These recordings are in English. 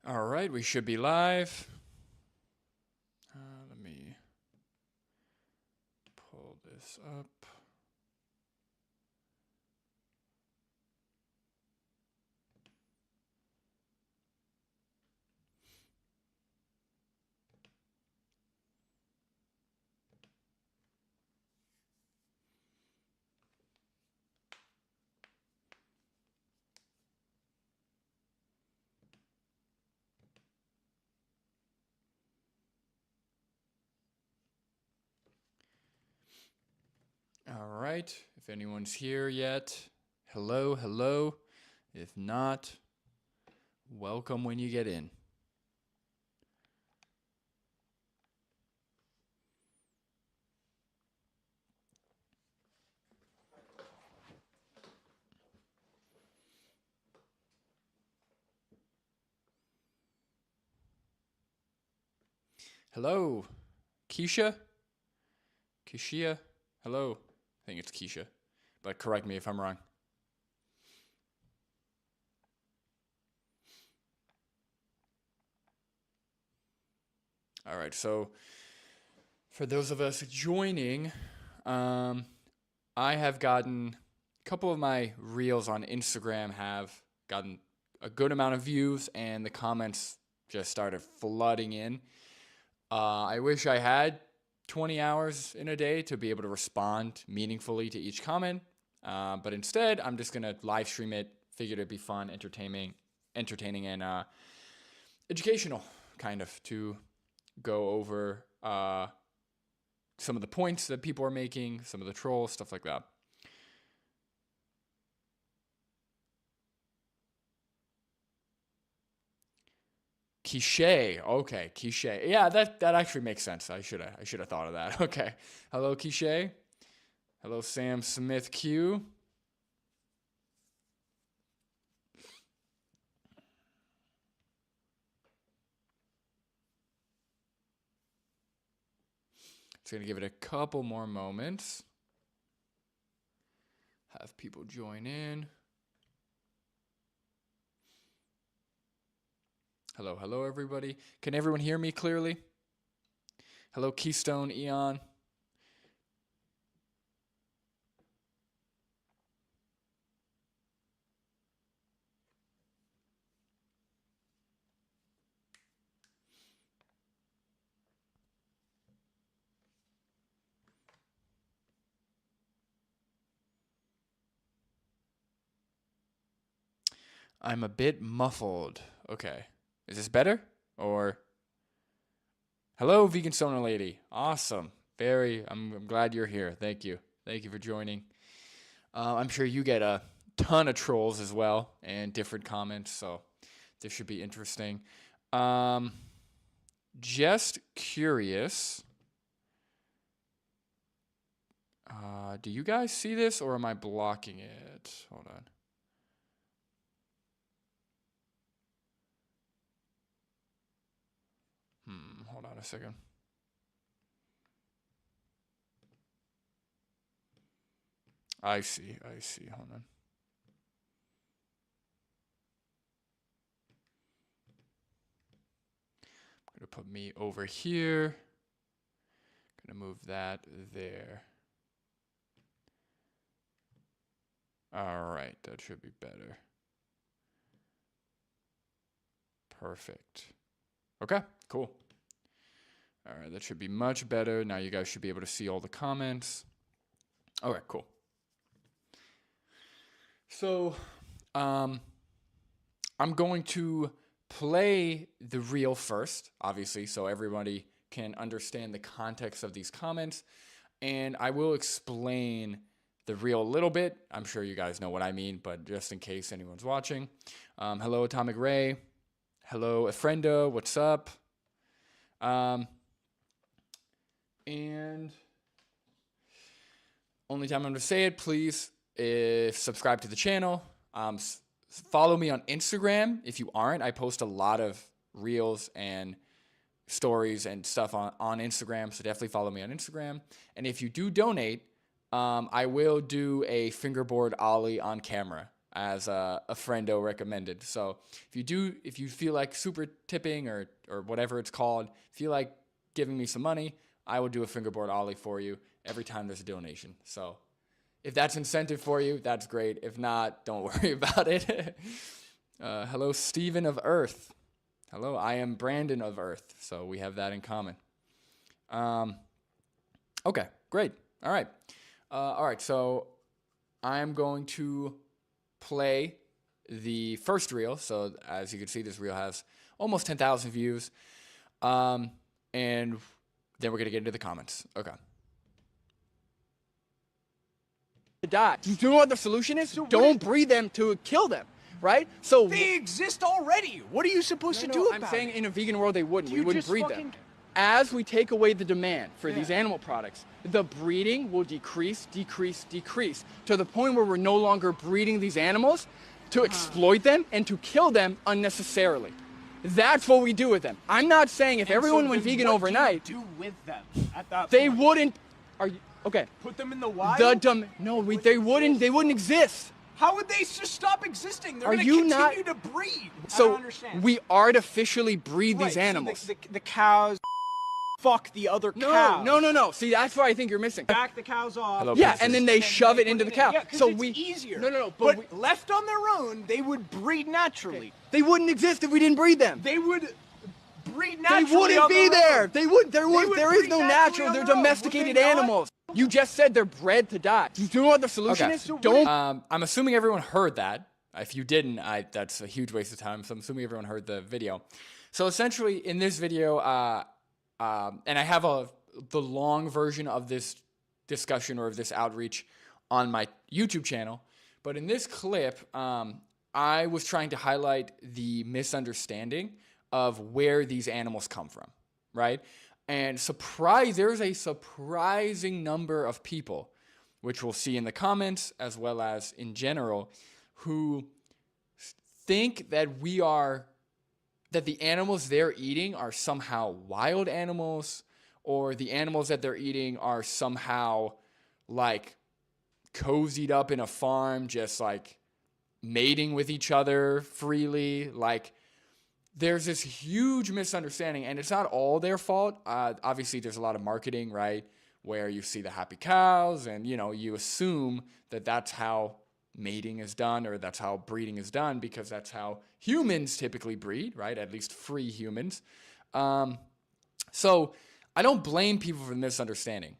All right, we should be live. Let me pull this up. All right, if anyone's here yet, hello, hello. If not, welcome when you get in. Hello, Keisha? Kishia? Hello. I think it's Keisha, but correct me if I'm wrong. All right, so for those of us joining, I have gotten a couple of my reels on Instagram have gotten a good amount of views, and the comments just started flooding in. I wish I had 20 hours in a day to be able to respond meaningfully to each comment, but instead, I'm just gonna live stream it. Figured it'd be fun, entertaining, and educational, kind of, to go over some of the points that people are making, some of the trolls, stuff like that. Quiche. Okay, Quiche. Yeah, that actually makes sense. I should have thought of that. Okay. Hello, Quiche. Hello, Sam Smith Q. Just gonna give it a couple more moments. Have people join in. Hello, hello, everybody. Can everyone hear me clearly? Hello, Keystone Eon. I'm a bit muffled. Okay. Is this better? Or hello, vegan stoner lady. Awesome. I'm glad you're here. Thank you. Thank you for joining. I'm sure you get a ton of trolls as well and different comments, so this should be interesting. Just curious. Do you guys see this or am I blocking it? Hold on. Hold on a second. I see. Hold on. I'm gonna put me over here. Gonna move that there. All right, that should be better. Perfect. Okay, cool. All right, that should be much better. Now you guys should be able to see all the comments. All right, cool. So, I'm going to play the reel first, obviously, so everybody can understand the context of these comments. And I will explain the reel a little bit. I'm sure you guys know what I mean, but just in case anyone's watching. Hello, Atomic Ray. Hello, Efrenda. What's up? And only time I'm going to say it, please, subscribe to the channel. Follow me on Instagram if you aren't. I post a lot of reels and stories and stuff on Instagram, so definitely follow me on Instagram. And if you do donate, I will do a fingerboard ollie on camera. as a friendo recommended. So if you feel like super tipping or whatever it's called, feel like giving me some money, I will do a fingerboard ollie for you every time there's a donation. So if that's incentive for you, that's great. If not, don't worry about it. Hello, Stephen of Earth. Hello, I am Brandon of Earth. So we have that in common. Okay, great. All right. So I'm going to play the first reel. So as you can see, this reel has almost 10,000 views. And then we're going to get into the comments. Okay. Die. Do you know what the solution is? So don't breed them to kill them, right? So they exist already. What are you supposed to do about it? I'm saying in a vegan world they wouldn't. We wouldn't breed them. As we take away the demand for these animal products, the breeding will decrease to the point where we're no longer breeding these animals to exploit them and to kill them unnecessarily. That's what we do with them. I'm not saying if everyone went vegan overnight, do with them at that they point? wouldn't. Are you okay? Put them in the wild. They wouldn't exist. How would they just stop existing? They're Are going you to not continue to breed. I So don't understand. we artificially breed these So animals. the cows fuck the other cows. No. See, that's what I think you're missing. Back the cows off. Hello, Yeah, pieces. and then they shove it into the cow. Yeah, so it's easier. No. But left on their own, they would breed naturally. They wouldn't exist if we didn't breed them. They would breed They naturally. wouldn't be there. Would There is breed no naturally natural. on They're their own, would domesticated they not? animals. You just said they're bred to die. Do you know what the solution Okay. is? Don't. I'm assuming everyone heard that. If you didn't, that's a huge waste of time. So I'm assuming everyone heard the video. So essentially, in this video, and I have the long version of this discussion or of this outreach on my YouTube channel. But in this clip, I was trying to highlight the misunderstanding of where these animals come from, right? And there's a surprising number of people, which we'll see in the comments as well as in general, who think that that the animals they're eating are somehow wild animals, or the animals that they're eating are somehow like cozied up in a farm, just like mating with each other freely. Like there's this huge misunderstanding, and it's not all their fault. Obviously there's a lot of marketing, right? Where you see the happy cows and, you assume that that's how mating is done, or that's how breeding is done, because that's how humans typically breed, right? At least free humans. So I don't blame people for the misunderstanding.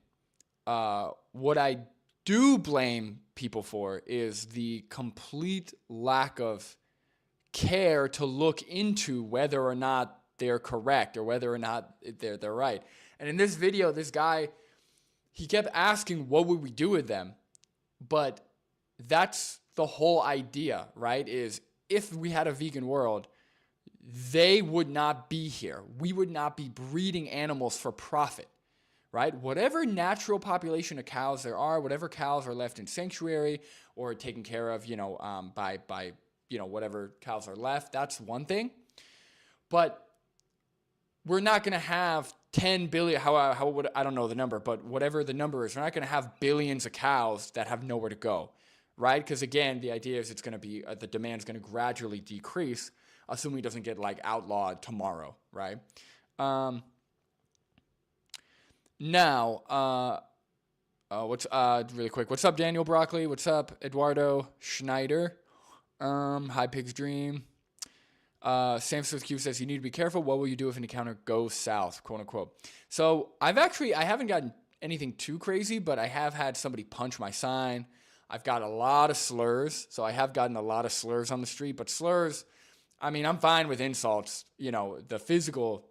What I do blame people for is the complete lack of care to look into whether or not they're correct or whether or not they're right. And in this video, this guy, he kept asking, what would we do with them? But that's the whole idea, right? Is if we had a vegan world, they would not be here. We would not be breeding animals for profit, right? Whatever natural population of cows there are, whatever cows are left in sanctuary or taken care of, by whatever cows are left, that's one thing. But we're not going to have 10 billion, I don't know the number, but whatever the number is, we're not going to have billions of cows that have nowhere to go, right? Because again, the idea is it's going to be, the demand's going to gradually decrease, assuming it doesn't get like outlawed tomorrow, right? Now, really quick, what's up, Daniel Broccoli? What's up, Eduardo Schneider? Hi, Pig's Dream. Sam Smith Q says, you need to be careful. What will you do if an encounter goes south, quote unquote? So I haven't gotten anything too crazy, but I have had somebody punch my sign. I've got a lot of slurs. So I have gotten a lot of slurs on the street, but slurs, I mean, I'm fine with insults. The physical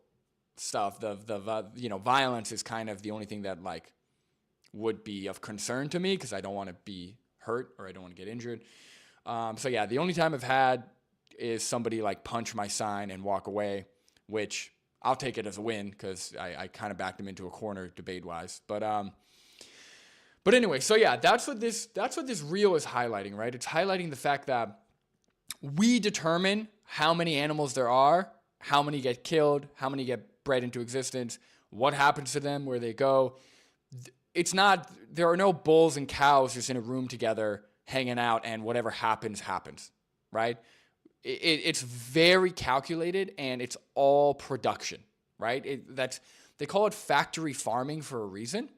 stuff, the violence is kind of the only thing that like would be of concern to me, because I don't want to be hurt or I don't want to get injured. So yeah, the only time I've had is somebody like punch my sign and walk away, which I'll take it as a win because I kind of backed him into a corner debate wise. But anyway, so yeah, that's what this reel is highlighting, right? It's highlighting the fact that we determine how many animals there are, how many get killed, how many get bred into existence, what happens to them, where they go. There are no bulls and cows just in a room together hanging out and whatever happens, happens, right? It's very calculated and it's all production, right? They call it factory farming for a reason,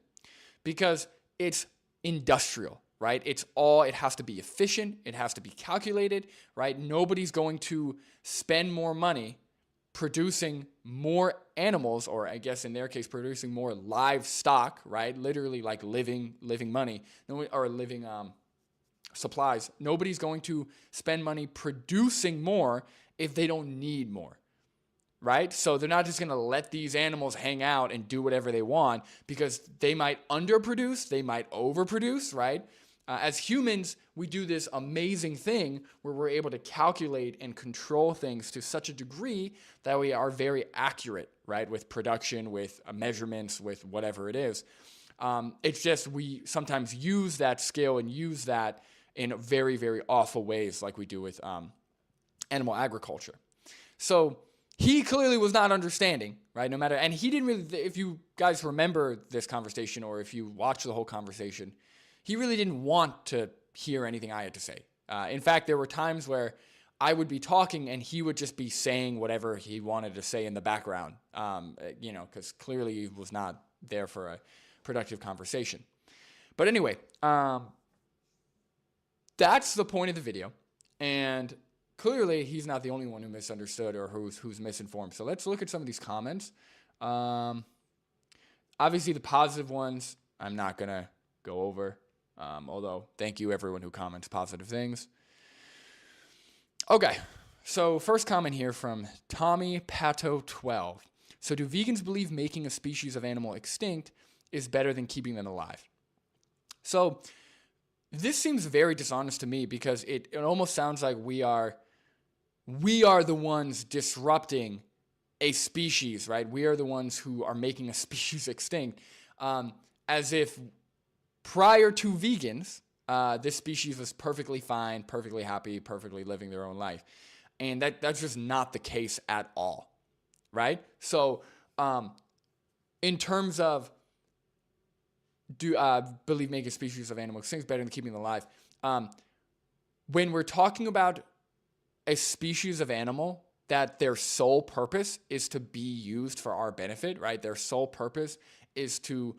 because it's industrial, right? It has to be efficient. It has to be calculated, right? Nobody's going to spend more money producing more animals, or I guess in their case, producing more livestock, right? Literally like living money, or living supplies. Nobody's going to spend money producing more if they don't need more, right? So they're not just going to let these animals hang out and do whatever they want, because they might underproduce, they might overproduce, right? As humans, we do this amazing thing where we're able to calculate and control things to such a degree that we are very accurate, right? With production, with measurements, with whatever it is. It's just we sometimes use that skill and use that in very, very awful ways, like we do with animal agriculture. So he clearly was not understanding, right? No matter, and he didn't really, if you guys remember this conversation, or if you watch the whole conversation, he really didn't want to hear anything I had to say. In fact, there were times where I would be talking and he would just be saying whatever he wanted to say in the background, because clearly he was not there for a productive conversation. But anyway, that's the point of the video. And clearly he's not the only one who misunderstood or who's misinformed. So let's look at some of these comments. Obviously the positive ones I'm not going to go over. Although, thank you everyone who comments positive things. Okay, so first comment here from Tommy Pato 12. So do vegans believe making a species of animal extinct is better than keeping them alive? So this seems very dishonest to me, because it almost sounds like we are the ones disrupting a species, right? We are the ones who are making a species extinct, as if prior to vegans, this species was perfectly fine, perfectly happy, perfectly living their own life. And that's just not the case at all, right? So in terms of believe making a species of animal extinct is better than keeping them alive, when we're talking about a species of animal that their sole purpose is to be used for our benefit, right? Their sole purpose is to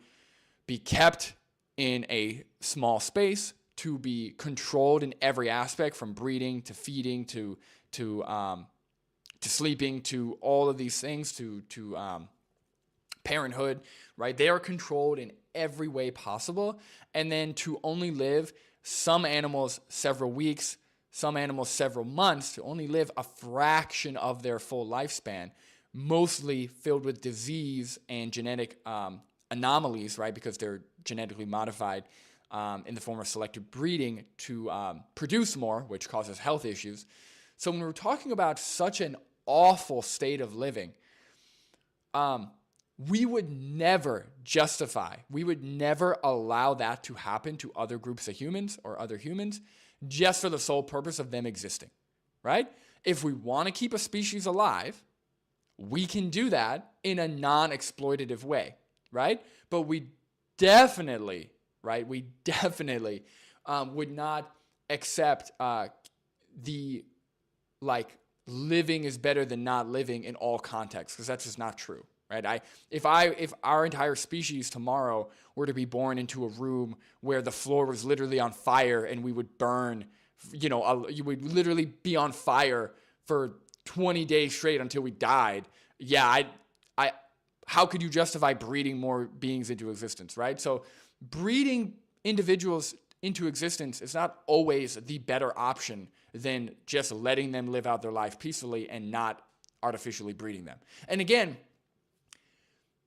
be kept in a small space, to be controlled in every aspect, from breeding to feeding to sleeping, to all of these things, to parenthood, right? They are controlled in every way possible. And then to only live, some animals several weeks, some animals several months, to only live a fraction of their full lifespan, mostly filled with disease and genetic anomalies, right? Because they're genetically modified in the form of selective breeding to produce more, which causes health issues. So when we're talking about such an awful state of living, we would never we would never allow that to happen to other groups of humans or other humans, just for the sole purpose of them existing, right? If we want to keep a species alive, we can do that in a non-exploitative way, right? But we definitely would not accept the living is better than not living in all contexts, because that's just not true, right? If our entire species tomorrow were to be born into a room where the floor was literally on fire and we would burn, you would literally be on fire for 20 days straight until we died. Yeah, how could you justify breeding more beings into existence, right? So breeding individuals into existence is not always the better option than just letting them live out their life peacefully and not artificially breeding them. And again,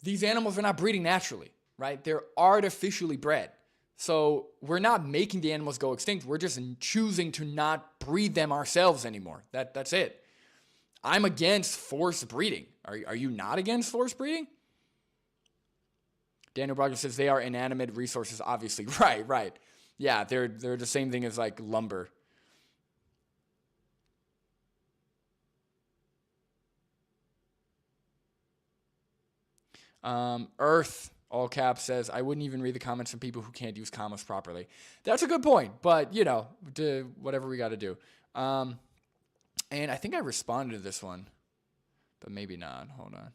these animals are not breeding naturally, right? They're artificially bred. So we're not making the animals go extinct. We're just choosing to not breed them ourselves anymore. That's it. I'm against forced breeding. Are you not against forced breeding? Daniel Brogdon says they are inanimate resources, obviously. Right. Yeah, they're the same thing as like lumber. Earth all caps, says, I wouldn't even read the comments from people who can't use commas properly. That's a good point, but, you know, do whatever we got to do. And I think I responded to this one, but maybe not. Hold on.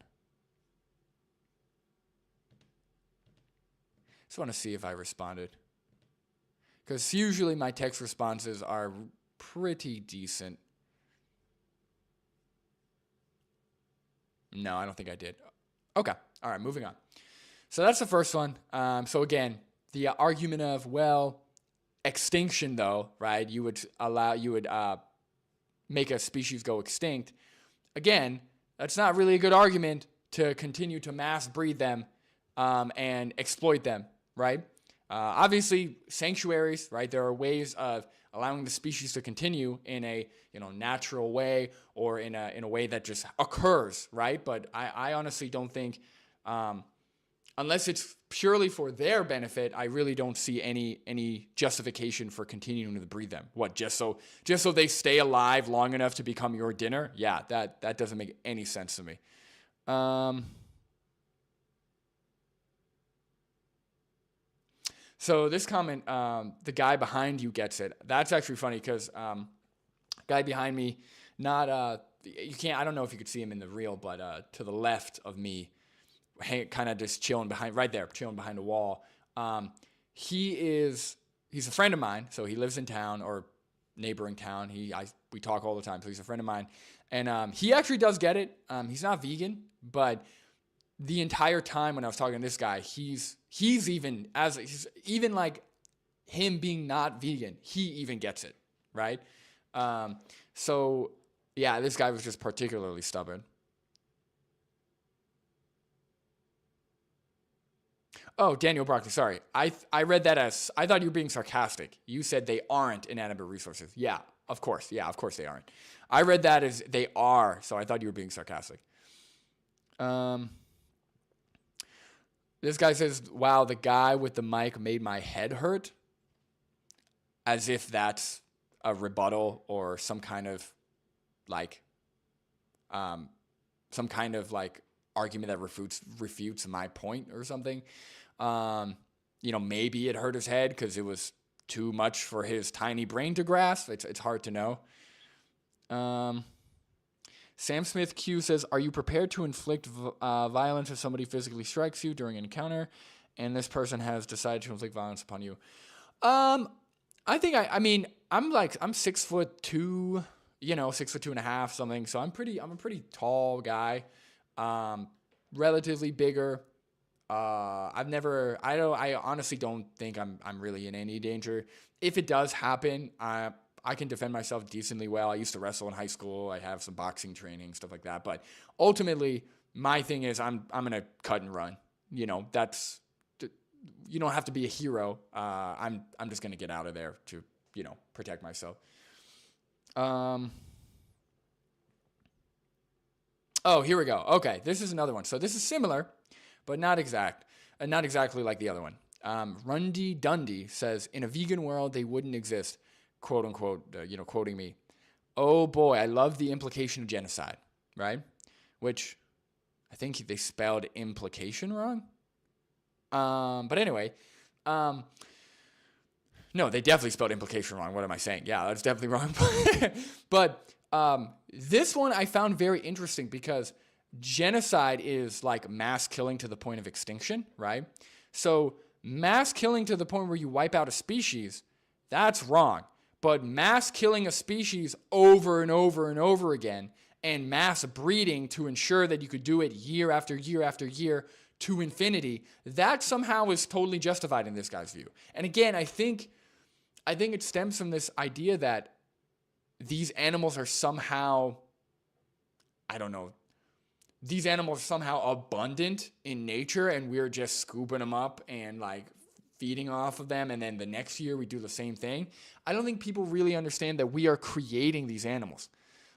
Just want to see if I responded. Because usually my text responses are pretty decent. No, I don't think I did. Okay. All right, moving on. So that's the first one. So again, the argument of, well, extinction though, right? You would make a species go extinct. Again, that's not really a good argument to continue to mass breed them and exploit them, right? Obviously, sanctuaries, right? There are ways of allowing the species to continue in a natural way or in a way that just occurs, right? But I honestly don't think, unless it's purely for their benefit, I really don't see any justification for continuing to breed them. What, just so they stay alive long enough to become your dinner? Yeah, that doesn't make any sense to me. So this comment, the guy behind you gets it. That's actually funny because guy behind me, you can't. I don't know if you could see him in the reel, but to the left of me, kind of just chilling behind the wall. He's a friend of mine, so he lives in town or neighboring town. We talk all the time, so he's a friend of mine, and he actually does get it. He's not vegan, but the entire time when I was talking to this guy, he's even like him being not vegan, he even gets it, right? So yeah, this guy was just particularly stubborn. Oh, Daniel Broccoli, sorry. I read that as, I thought you were being sarcastic. You said they aren't inanimate resources. Yeah, of course. Yeah, of course they aren't. I read that as they are, so I thought you were being sarcastic. This guy says, wow, the guy with the mic made my head hurt. As if that's a rebuttal or some kind of argument that refutes my point or something. Maybe it hurt his head because it was too much for his tiny brain to grasp. It's hard to know. Sam Smith Q says, are you prepared to inflict violence if somebody physically strikes you during an encounter and this person has decided to inflict violence upon you? I think I'm 6'2", 6'2.5", something. So I'm a pretty tall guy, relatively bigger. I honestly don't think I'm really in any danger. If it does happen, I can defend myself decently well. I used to wrestle in high school. I have some boxing training, stuff like that. But ultimately, my thing is I'm going to cut and run. You don't have to be a hero. I'm just going to get out of there to, protect myself. Oh, here we go. Okay, this is another one. So this is similar, but not exactly like the other one. Rundy Dundee says, in a vegan world, they wouldn't exist. Quote unquote, quoting me. Oh boy, I love the implication of genocide, right? Which I think they spelled implication wrong. But anyway, no, they definitely spelled implication wrong. What am I saying? Yeah, that's definitely wrong. But this one I found very interesting because genocide is like mass killing to the point of extinction, right? So mass killing to the point where you wipe out a species, that's wrong. But mass killing a species over and over and over again and mass breeding to ensure that you could do it year after year after year to infinity, that somehow is totally justified in this guy's view. And again, I think it stems from this idea that these animals are somehow, these animals are somehow abundant in nature and we're just scooping them up and feeding off of them, and then the next year we do the same thing. I don't think people really understand that we are creating these animals.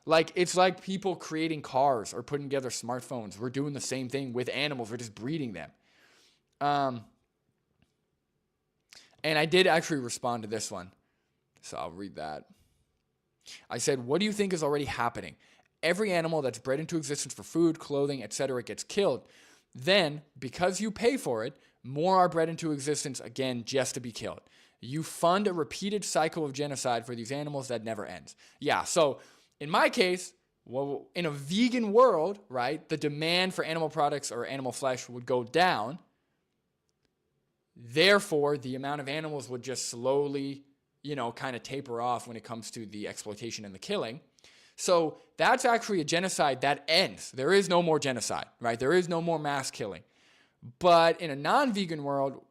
It's like people creating cars or putting together smartphones. We're doing the same thing with animals. We're just breeding them. And I did actually respond to this one, so I'll read that. I said, what do you think is already happening? Every animal that's bred into existence for food, clothing, etc. gets killed. Then, because you pay for it, More are bred into existence, again, just to be killed. You fund a repeated cycle of genocide for these animals that never ends. Yeah, so in my case, well, in a vegan world, right, the demand for animal products or animal flesh would go down. Therefore, the amount of animals would just slowly, kind of taper off when it comes to the exploitation and the killing. So that's actually a genocide that ends. There is no more genocide, right? There is no more mass killing. But in a non-vegan world,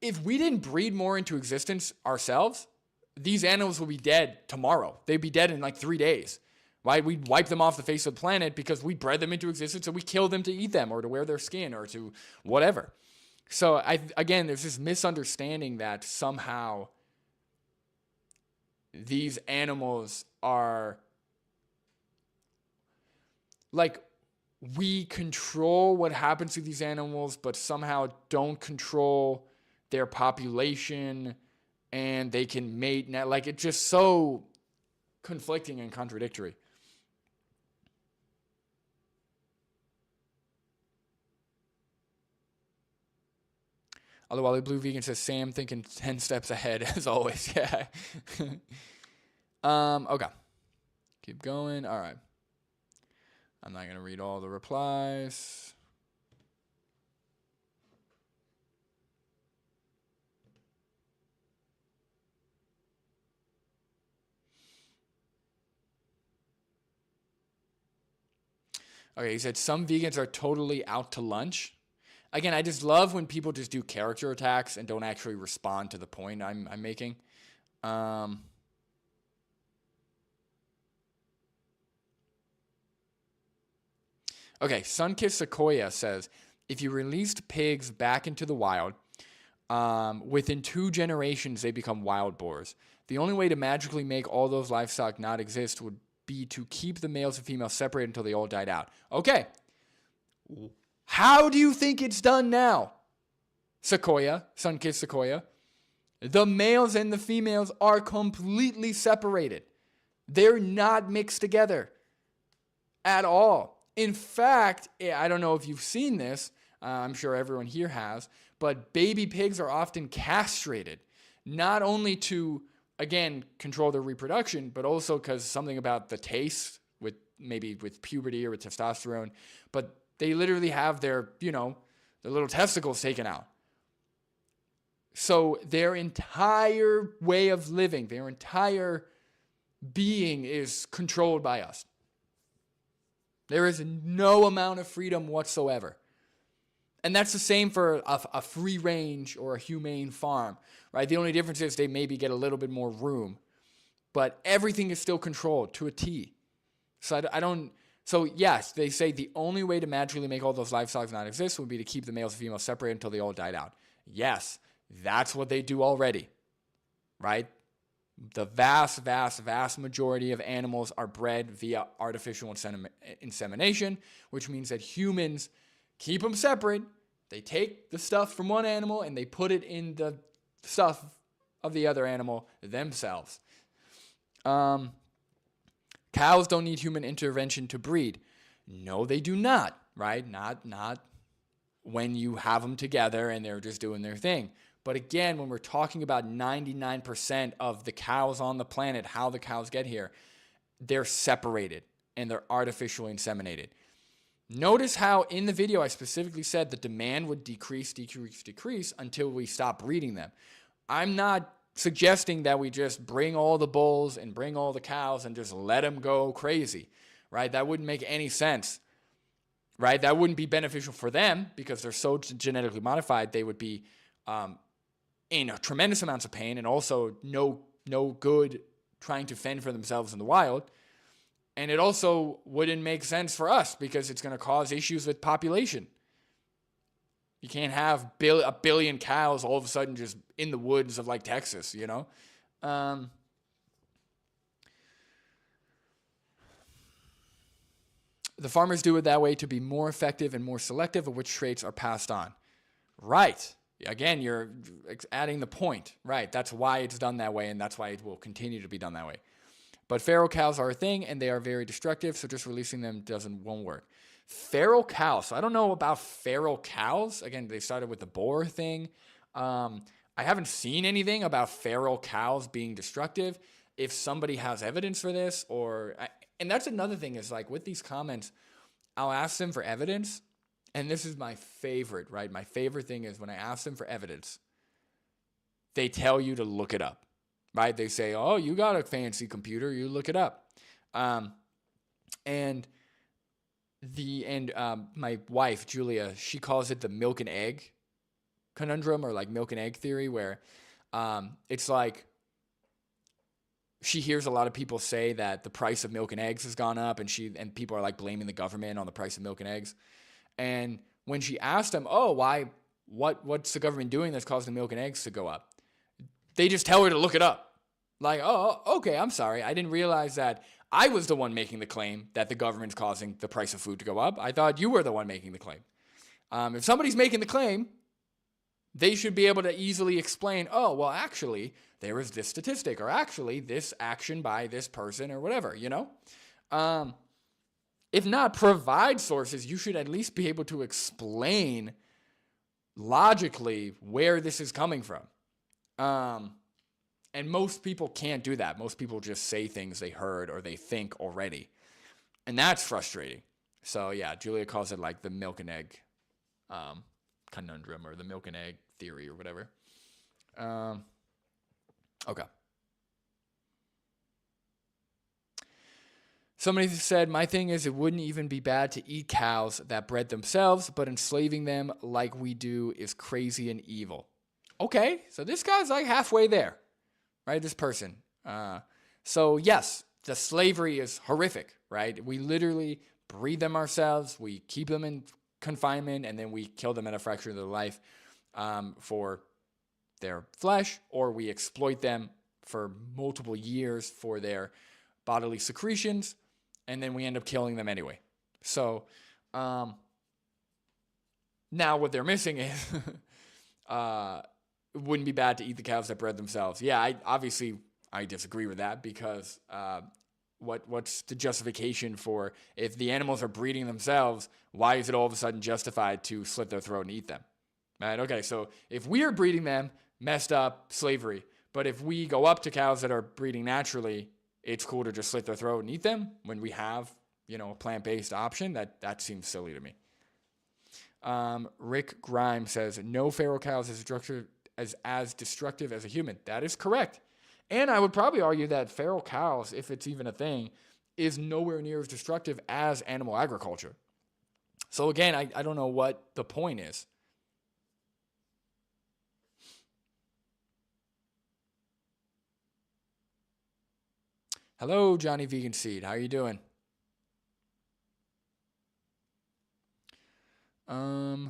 if we didn't breed more into existence ourselves, these animals will be dead tomorrow. They'd be dead in like 3 days, right? We'd wipe them off the face of the planet because we bred them into existence and we killed them to eat them or to wear their skin or to whatever. So again, there's this misunderstanding that somehow these animals are like, we control what happens to these animals, but somehow don't control their population, and they can mate. Like, it's just so conflicting and contradictory. Otherwise, Blue Vegan says, Sam thinking 10 steps ahead, as always. Yeah. Okay. Keep going. All right. I'm not going to read all the replies. Okay, he said some vegans are totally out to lunch. Again, I just love when people just do character attacks and don't actually respond to the point I'm making. Okay, Sunkissed Sequoia says, if you released pigs back into the wild, within 2 generations they become wild boars. The only way to magically make all those livestock not exist would be to keep the males and females separated until they all died out. Okay. How do you think it's done now? Sequoia, Sunkissed Sequoia. The males and the females are completely separated. They're not mixed together at all. In fact, I don't know if you've seen this. I'm sure everyone here has. But baby pigs are often castrated, not only to, again, control their reproduction, but also because something about the taste, maybe with puberty or with testosterone. But they literally have their little testicles taken out. So their entire way of living, their entire being is controlled by us. There is no amount of freedom whatsoever. And that's the same for a free range or a humane farm, right? The only difference is they maybe get a little bit more room, but everything is still controlled to a T. So yes, they say the only way to magically make all those livestock not exist would be to keep the males and females separated until they all died out. Yes, that's what they do already, right? The vast, vast, vast majority of animals are bred via artificial insemination, which means that humans keep them separate. They take the stuff from one animal and they put it in the stuff of the other animal themselves. Cows don't need human intervention to breed. No, they do not, right? Not when you have them together and they're just doing their thing. But again, when we're talking about 99% of the cows on the planet, how the cows get here, they're separated and they're artificially inseminated. Notice how in the video I specifically said the demand would decrease until we stop breeding them. I'm not suggesting that we just bring all the bulls and bring all the cows and just let them go crazy, right? That wouldn't make any sense, right? That wouldn't be beneficial for them because they're so genetically modified. They would be in tremendous amounts of pain and also no good trying to fend for themselves in the wild. And it also wouldn't make sense for us because it's going to cause issues with population. You can't have a billion cows all of a sudden just in the woods of like Texas, you know? The farmers do it that way to be more effective and more selective of which traits are passed on. Right. Again, you're adding the point. Right. That's why it's done that way, and that's why it will continue to be done that way. But feral cows are a thing, and they are very destructive, so just releasing them won't work. Feral cows. So I don't know about feral cows. Again, they started with the boar thing. I haven't seen anything about feral cows being destructive. If somebody has evidence for this, and that's another thing is like with these comments, I'll ask them for evidence. And this is my favorite, right? My favorite thing is when I ask them for evidence, they tell you to look it up, right? They say, oh, you got a fancy computer, you look it up. And my wife, Julia, she calls it the milk and egg conundrum, or like milk and egg theory, where it's like she hears a lot of people say that the price of milk and eggs has gone up, and people are like blaming the government on the price of milk and eggs. And when she asked them, oh, why, what's the government doing that's causing the milk and eggs to go up? They just tell her to look it up. Like, oh, okay, I'm sorry. I didn't realize that I was the one making the claim that the government's causing the price of food to go up. I thought you were the one making the claim. If somebody's making the claim, they should be able to easily explain, oh, well, actually, there is this statistic, or actually, this action by this person, or whatever, you know? If not provide sources, you should at least be able to explain logically where this is coming from. And most people can't do that. Most people just say things they heard or they think already. And that's frustrating. So yeah, Julia calls it like the milk and egg conundrum, or the milk and egg theory, or whatever. Okay. Somebody said, my thing is it wouldn't even be bad to eat cows that bred themselves, but enslaving them like we do is crazy and evil. Okay, so this guy's like halfway there, right? This person. So yes, the slavery is horrific, right? We literally breed them ourselves. We keep them in confinement, and then we kill them at a fraction of their life for their flesh, or we exploit them for multiple years for their bodily secretions, and then we end up killing them anyway. So now what they're missing is it wouldn't be bad to eat the cows that bred themselves. Yeah, I disagree with that, because what's the justification for, if the animals are breeding themselves, why is it all of a sudden justified to slit their throat and eat them? Right? Okay, so if we are breeding them, messed up, slavery. But if we go up to cows that are breeding naturally, it's cool to just slit their throat and eat them when we have, a plant-based option. That seems silly to me. Rick Grimes says, no feral cows is as destructive as a human. That is correct. And I would probably argue that feral cows, if it's even a thing, is nowhere near as destructive as animal agriculture. So again, I don't know what the point is. Hello, Johnny Vegan Seed. How are you doing? Okay.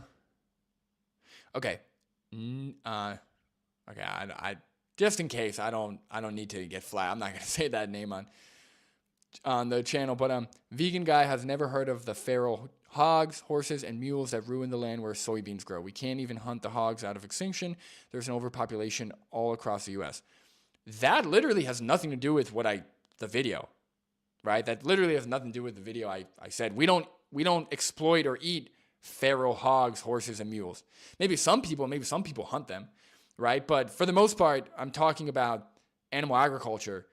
Okay. I just in case I don't need to get flat. I'm not gonna say that name on the channel, but vegan guy has never heard of the feral hogs, horses, and mules that ruin the land where soybeans grow. We can't even hunt the hogs out of extinction. There's an overpopulation all across the U.S. That literally has nothing to do with the video, right? That literally has nothing to do with the video I said. We don't exploit or eat feral hogs, horses, and mules. Maybe some people hunt them, right? But for the most part, I'm talking about animal agriculture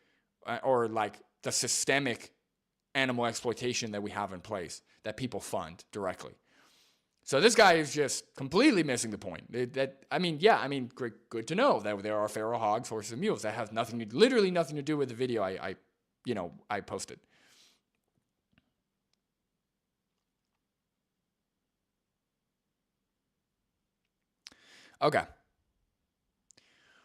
or like the systemic animal exploitation that we have in place that people fund directly. So this guy is just completely missing the point. Great, good to know that there are feral hogs, horses, and mules. That has literally nothing to do with the video I posted. Okay.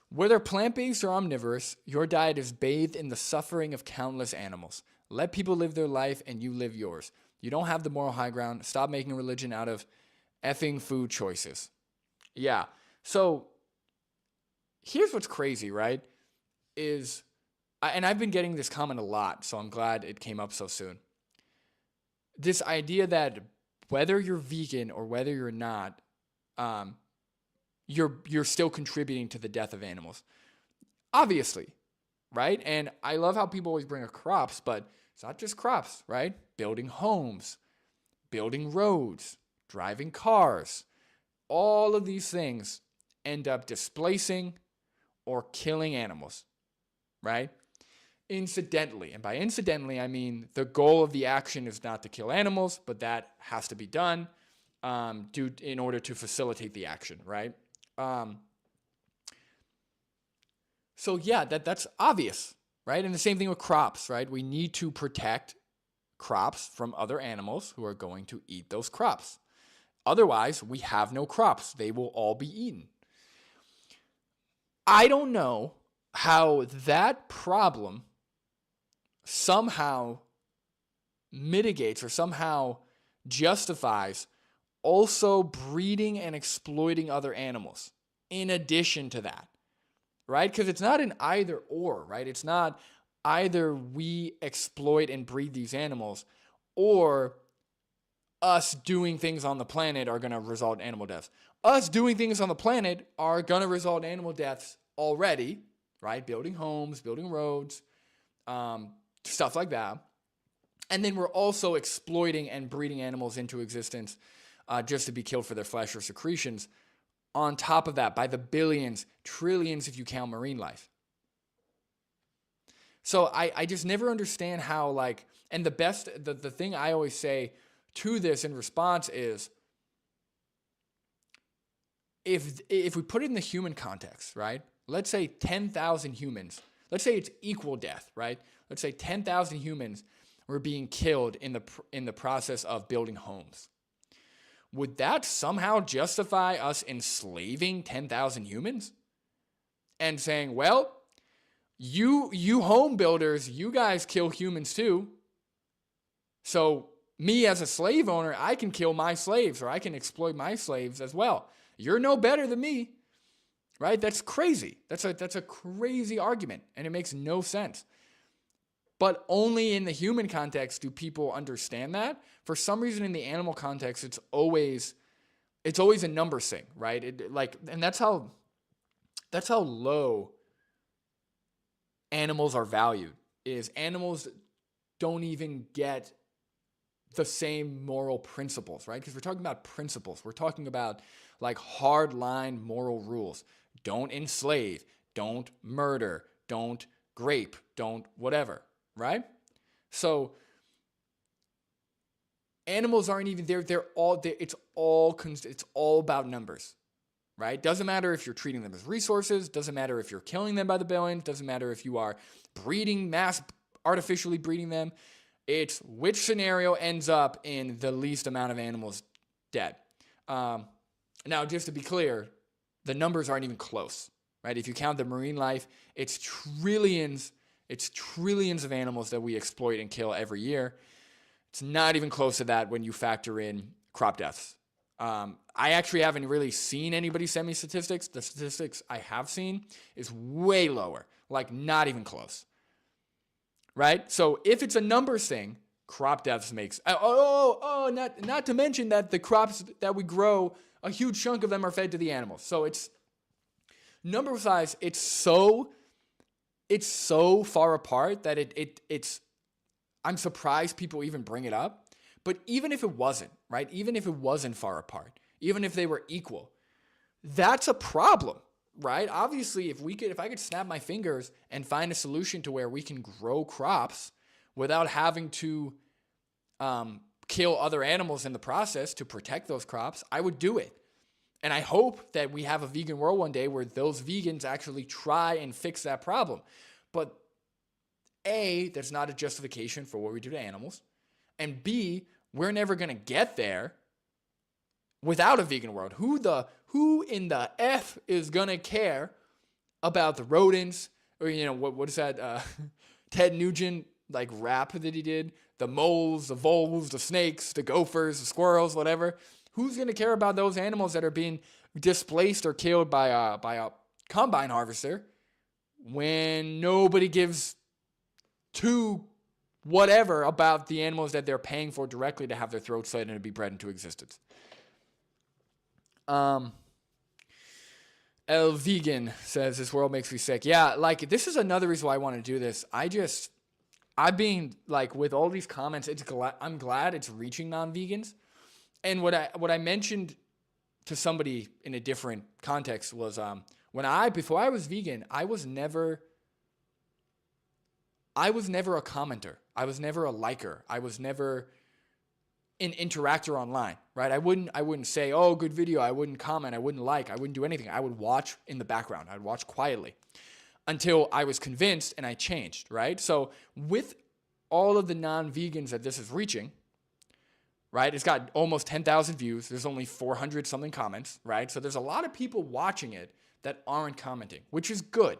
Whether plant-based or omnivorous, your diet is bathed in the suffering of countless animals. Let people live their life and you live yours. You don't have the moral high ground. Stop making religion out of effing food choices. Yeah. So here's what's crazy, right? And I've been getting this comment a lot, so I'm glad it came up so soon. This idea that whether you're vegan or whether you're not, you're still contributing to the death of animals. Obviously, right? And I love how people always bring up crops, but it's not just crops, right? Building homes, building roads, driving cars, all of these things end up displacing or killing animals, right? Incidentally, and by incidentally, I mean the goal of the action is not to kill animals, but that has to be done in order to facilitate the action, right? So yeah, that's obvious, right? And the same thing with crops, right? We need to protect crops from other animals who are going to eat those crops. Otherwise, we have no crops. They will all be eaten. I don't know how that problem somehow mitigates or somehow justifies also breeding and exploiting other animals in addition to that, right? Because it's not an either or, right? It's not either we exploit and breed these animals or us doing things on the planet are going to result in animal deaths. Us doing things on the planet are going to result in animal deaths already, right? Building homes, building roads, stuff like that. And then we're also exploiting and breeding animals into existence just to be killed for their flesh or secretions. On top of that, by the billions, trillions if you count marine life. So I just never understand how, like, and the thing I always say to this in response is, if we put it in the human context, right? Let's say 10,000 humans. Let's say it's equal death, right? Let's say 10,000 humans were being killed in the process of building homes. Would that somehow justify us enslaving 10,000 humans? And saying, well, you home builders, you guys kill humans too. So me as a slave owner, I can kill my slaves or I can exploit my slaves as well. You're no better than me, right? That's crazy. That's a crazy argument, and it makes no sense. But only in the human context do people understand that. For some reason, in the animal context, it's always a numbers thing, right? And that's how low animals are valued. Is animals don't even get the same moral principles, right? Because we're talking about principles. We're talking about like hard line moral rules. Don't enslave, don't murder, don't grape, don't whatever, right? So animals aren't even there. It's all about numbers, right? Doesn't matter if you're treating them as resources. Doesn't matter if you're killing them by the billions. Doesn't matter if you are artificially breeding them. It's which scenario ends up in the least amount of animals dead. Now, just to be clear, the numbers aren't even close, right? If you count the marine life, it's trillions of animals that we exploit and kill every year. It's not even close to that when you factor in crop deaths. I actually haven't really seen anybody send me statistics. The statistics I have seen is way lower, like not even close. Right? So if it's a numbers thing, crop deaths makes not to mention that the crops that we grow, a huge chunk of them are fed to the animals. So it's number size, it's so far apart that it's I'm surprised people even bring it up. But even if it wasn't, right? Even if it wasn't far apart, even if they were equal, that's a problem. Right? Obviously, if I could snap my fingers and find a solution to where we can grow crops without having to kill other animals in the process to protect those crops, I would do it. And I hope that we have a vegan world one day where those vegans actually try and fix that problem. But A, that's not a justification for what we do to animals. And B, we're never going to get there without a vegan world. Who in the F is going to care about the rodents? Or, what is that? Ted Nugent, like, rap that he did? The moles, the voles, the snakes, the gophers, the squirrels, whatever. Who's going to care about those animals that are being displaced or killed by a combine harvester when nobody gives two whatever about the animals that they're paying for directly to have their throats slit and to be bred into existence? El Vegan says, this world makes me sick. Yeah, like, this is another reason why I want to do this. I just, I've been like with all these comments, I'm glad it's reaching non-vegans. And what I mentioned to somebody in a different context was before I was vegan, I was never a commenter. I was never a liker. I was never an interactor online, right? I wouldn't say, "Oh, good video." I wouldn't comment. I wouldn't like. I wouldn't do anything. I would watch in the background. I'd watch quietly until I was convinced and I changed, right? So with all of the non-vegans that this is reaching, right? It's got almost 10,000 views. There's only 400 something comments, right? So there's a lot of people watching it that aren't commenting, which is good,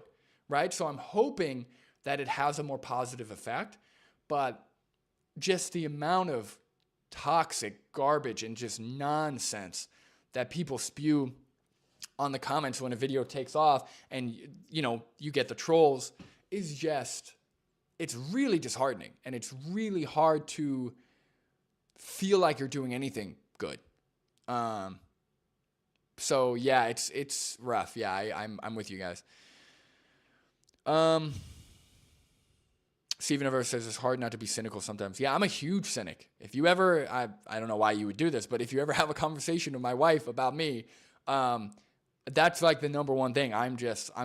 right? So I'm hoping that it has a more positive effect, but just the amount of toxic garbage and just nonsense that people spew on the comments when a video takes off and you get the trolls is just, it's really disheartening, and it's really hard to feel like you're doing anything good. So yeah, it's rough. Yeah, I'm with you guys. Steven ever says it's hard not to be cynical sometimes. Yeah, I'm a huge cynic. If you ever, I don't know why you would do this, but if you ever have a conversation with my wife about me, that's like the number one thing. I'm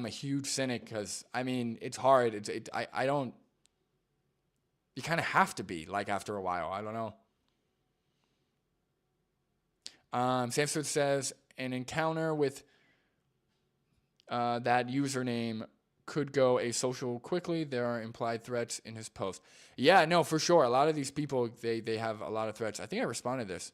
a huge cynic because, I mean, it's hard. I don't, you kind of have to be, like, after a while. I don't know. Samson says, an encounter with that username could go asocial quickly. There are implied threats in his post. Yeah, no, for sure. A lot of these people, they have a lot of threats. I think I responded to this.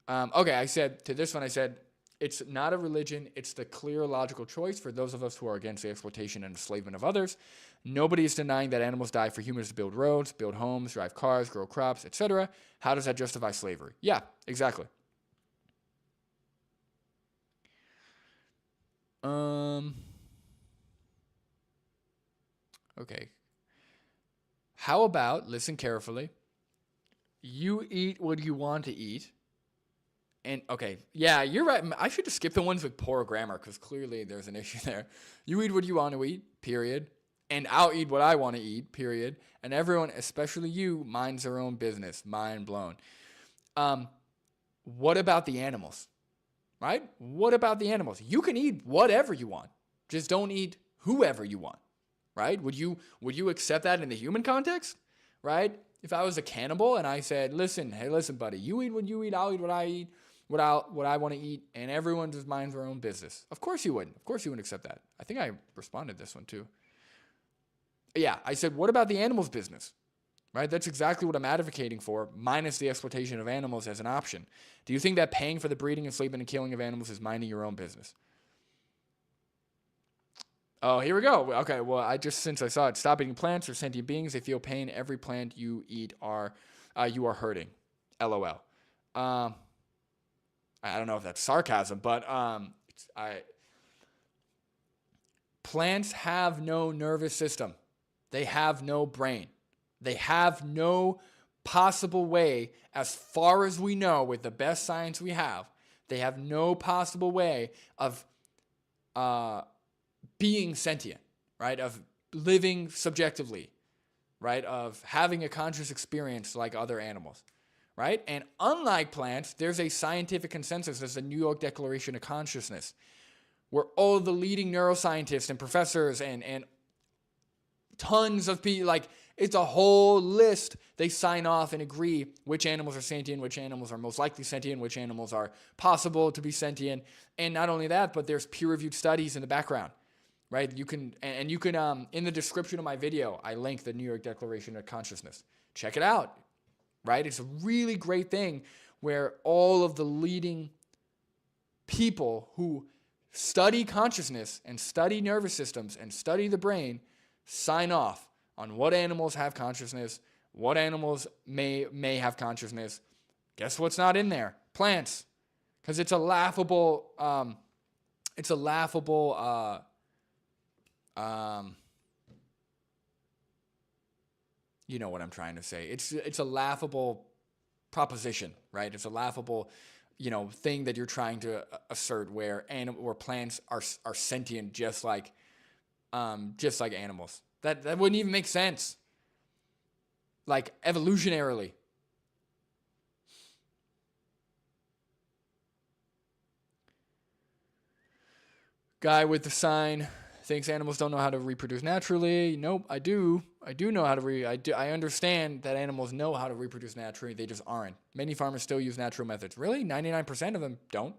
Okay, I said to this one, I said, it's not a religion. It's the clear logical choice for those of us who are against the exploitation and enslavement of others. Nobody is denying that animals die for humans to build roads, build homes, drive cars, grow crops, etc. How does that justify slavery? Yeah, exactly. Okay. How about, listen carefully, you eat what you want to eat. And, okay, yeah, you're right. I should have skipped the ones with poor grammar because clearly there's an issue there. You eat what you want to eat, period. And I'll eat what I want to eat, period. And everyone, especially you, minds their own business. Mind blown. What about the animals? Right? What about the animals? You can eat whatever you want. Just don't eat whoever you want. Right? Would you accept that in the human context? Right? If I was a cannibal and I said, listen, buddy, you eat what you eat, I'll eat what I eat, what I want to eat, and everyone just minds their own business. Of course you wouldn't. Of course you wouldn't accept that. I think I responded to this one too. Yeah, I said, what about the animals' business? Right? That's exactly what I'm advocating for, minus the exploitation of animals as an option. Do you think that paying for the breeding, enslavement, and killing of animals is minding your own business? Oh, here we go. Okay, well, since I saw it, stop eating plants or sentient beings. They feel pain. Every plant you eat you are hurting. LOL. I don't know if that's sarcasm, but plants have no nervous system. They have no brain. They have no possible way, as far as we know with the best science we have, they have no possible way of being sentient, right? Of living subjectively, right? Of having a conscious experience like other animals, right? And unlike plants, there's a scientific consensus. There's the New York Declaration of Consciousness, where all the leading neuroscientists and professors and tons of people, like, it's a whole list. They sign off and agree which animals are sentient, which animals are most likely sentient, which animals are possible to be sentient. And not only that, but there's peer-reviewed studies in the background, right? You can in the description of my video, I link the New York Declaration of Consciousness. Check it out, right? It's a really great thing where all of the leading people who study consciousness and study nervous systems and study the brain sign off on what animals have consciousness, what animals may have consciousness. Guess what's not in there? Plants. Because it's a laughable, you know what I'm trying to say. It's a laughable proposition, right? It's a laughable, thing that you're trying to assert where plants are sentient just like animals. That wouldn't even make sense. like evolutionarily. Guy with the sign thinks animals don't know how to reproduce naturally. Nope, I do. I do know how to I understand that animals know how to reproduce naturally. They just aren't. Many farmers still use natural methods. Really? 99% of them don't.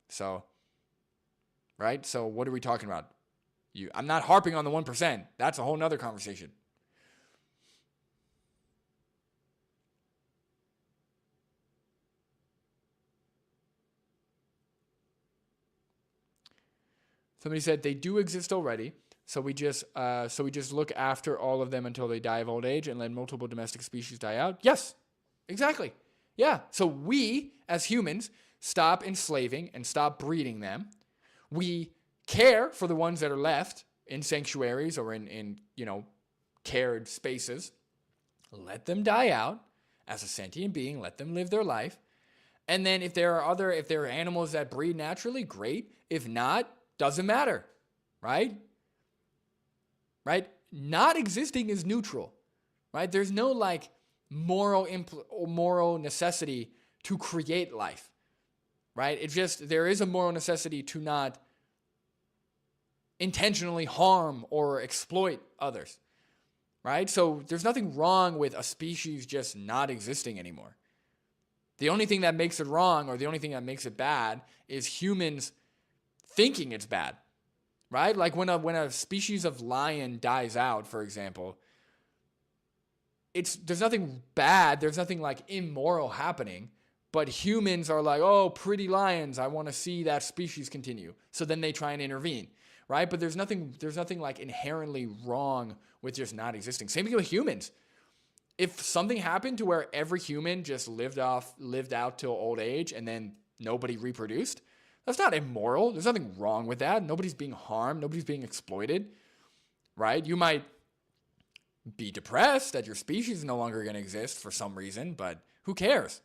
So, right? So what are we talking about? I'm not harping on the 1%. That's a whole nother conversation. Somebody said they do exist already, so we just look after all of them until they die of old age and let multiple domestic species die out. Yes, exactly. Yeah. So we as humans stop enslaving and stop breeding them. We care for the ones that are left in sanctuaries or in cared spaces. Let them die out as a sentient being. Let them live their life. And then if there are animals that breed naturally, great. If not, doesn't matter, right? Right? Not existing is neutral, right? There's no like moral necessity to create life, right? It's just there is a moral necessity to not intentionally harm or exploit others, right? So there's nothing wrong with a species just not existing anymore. The only thing that makes it wrong or the only thing that makes it bad is humans thinking it's bad, right? Like when a species of lion dies out, for example, there's nothing bad, there's nothing like immoral happening, but humans are like, oh, pretty lions, I want to see that species continue. So then they try and intervene, right? But there's nothing like inherently wrong with just not existing. Same thing with humans. If something happened to where every human just lived out till old age and then nobody reproduced, that's not immoral. There's nothing wrong with that. Nobody's being harmed. Nobody's being exploited, right? You might be depressed that your species is no longer going to exist for some reason, but who cares,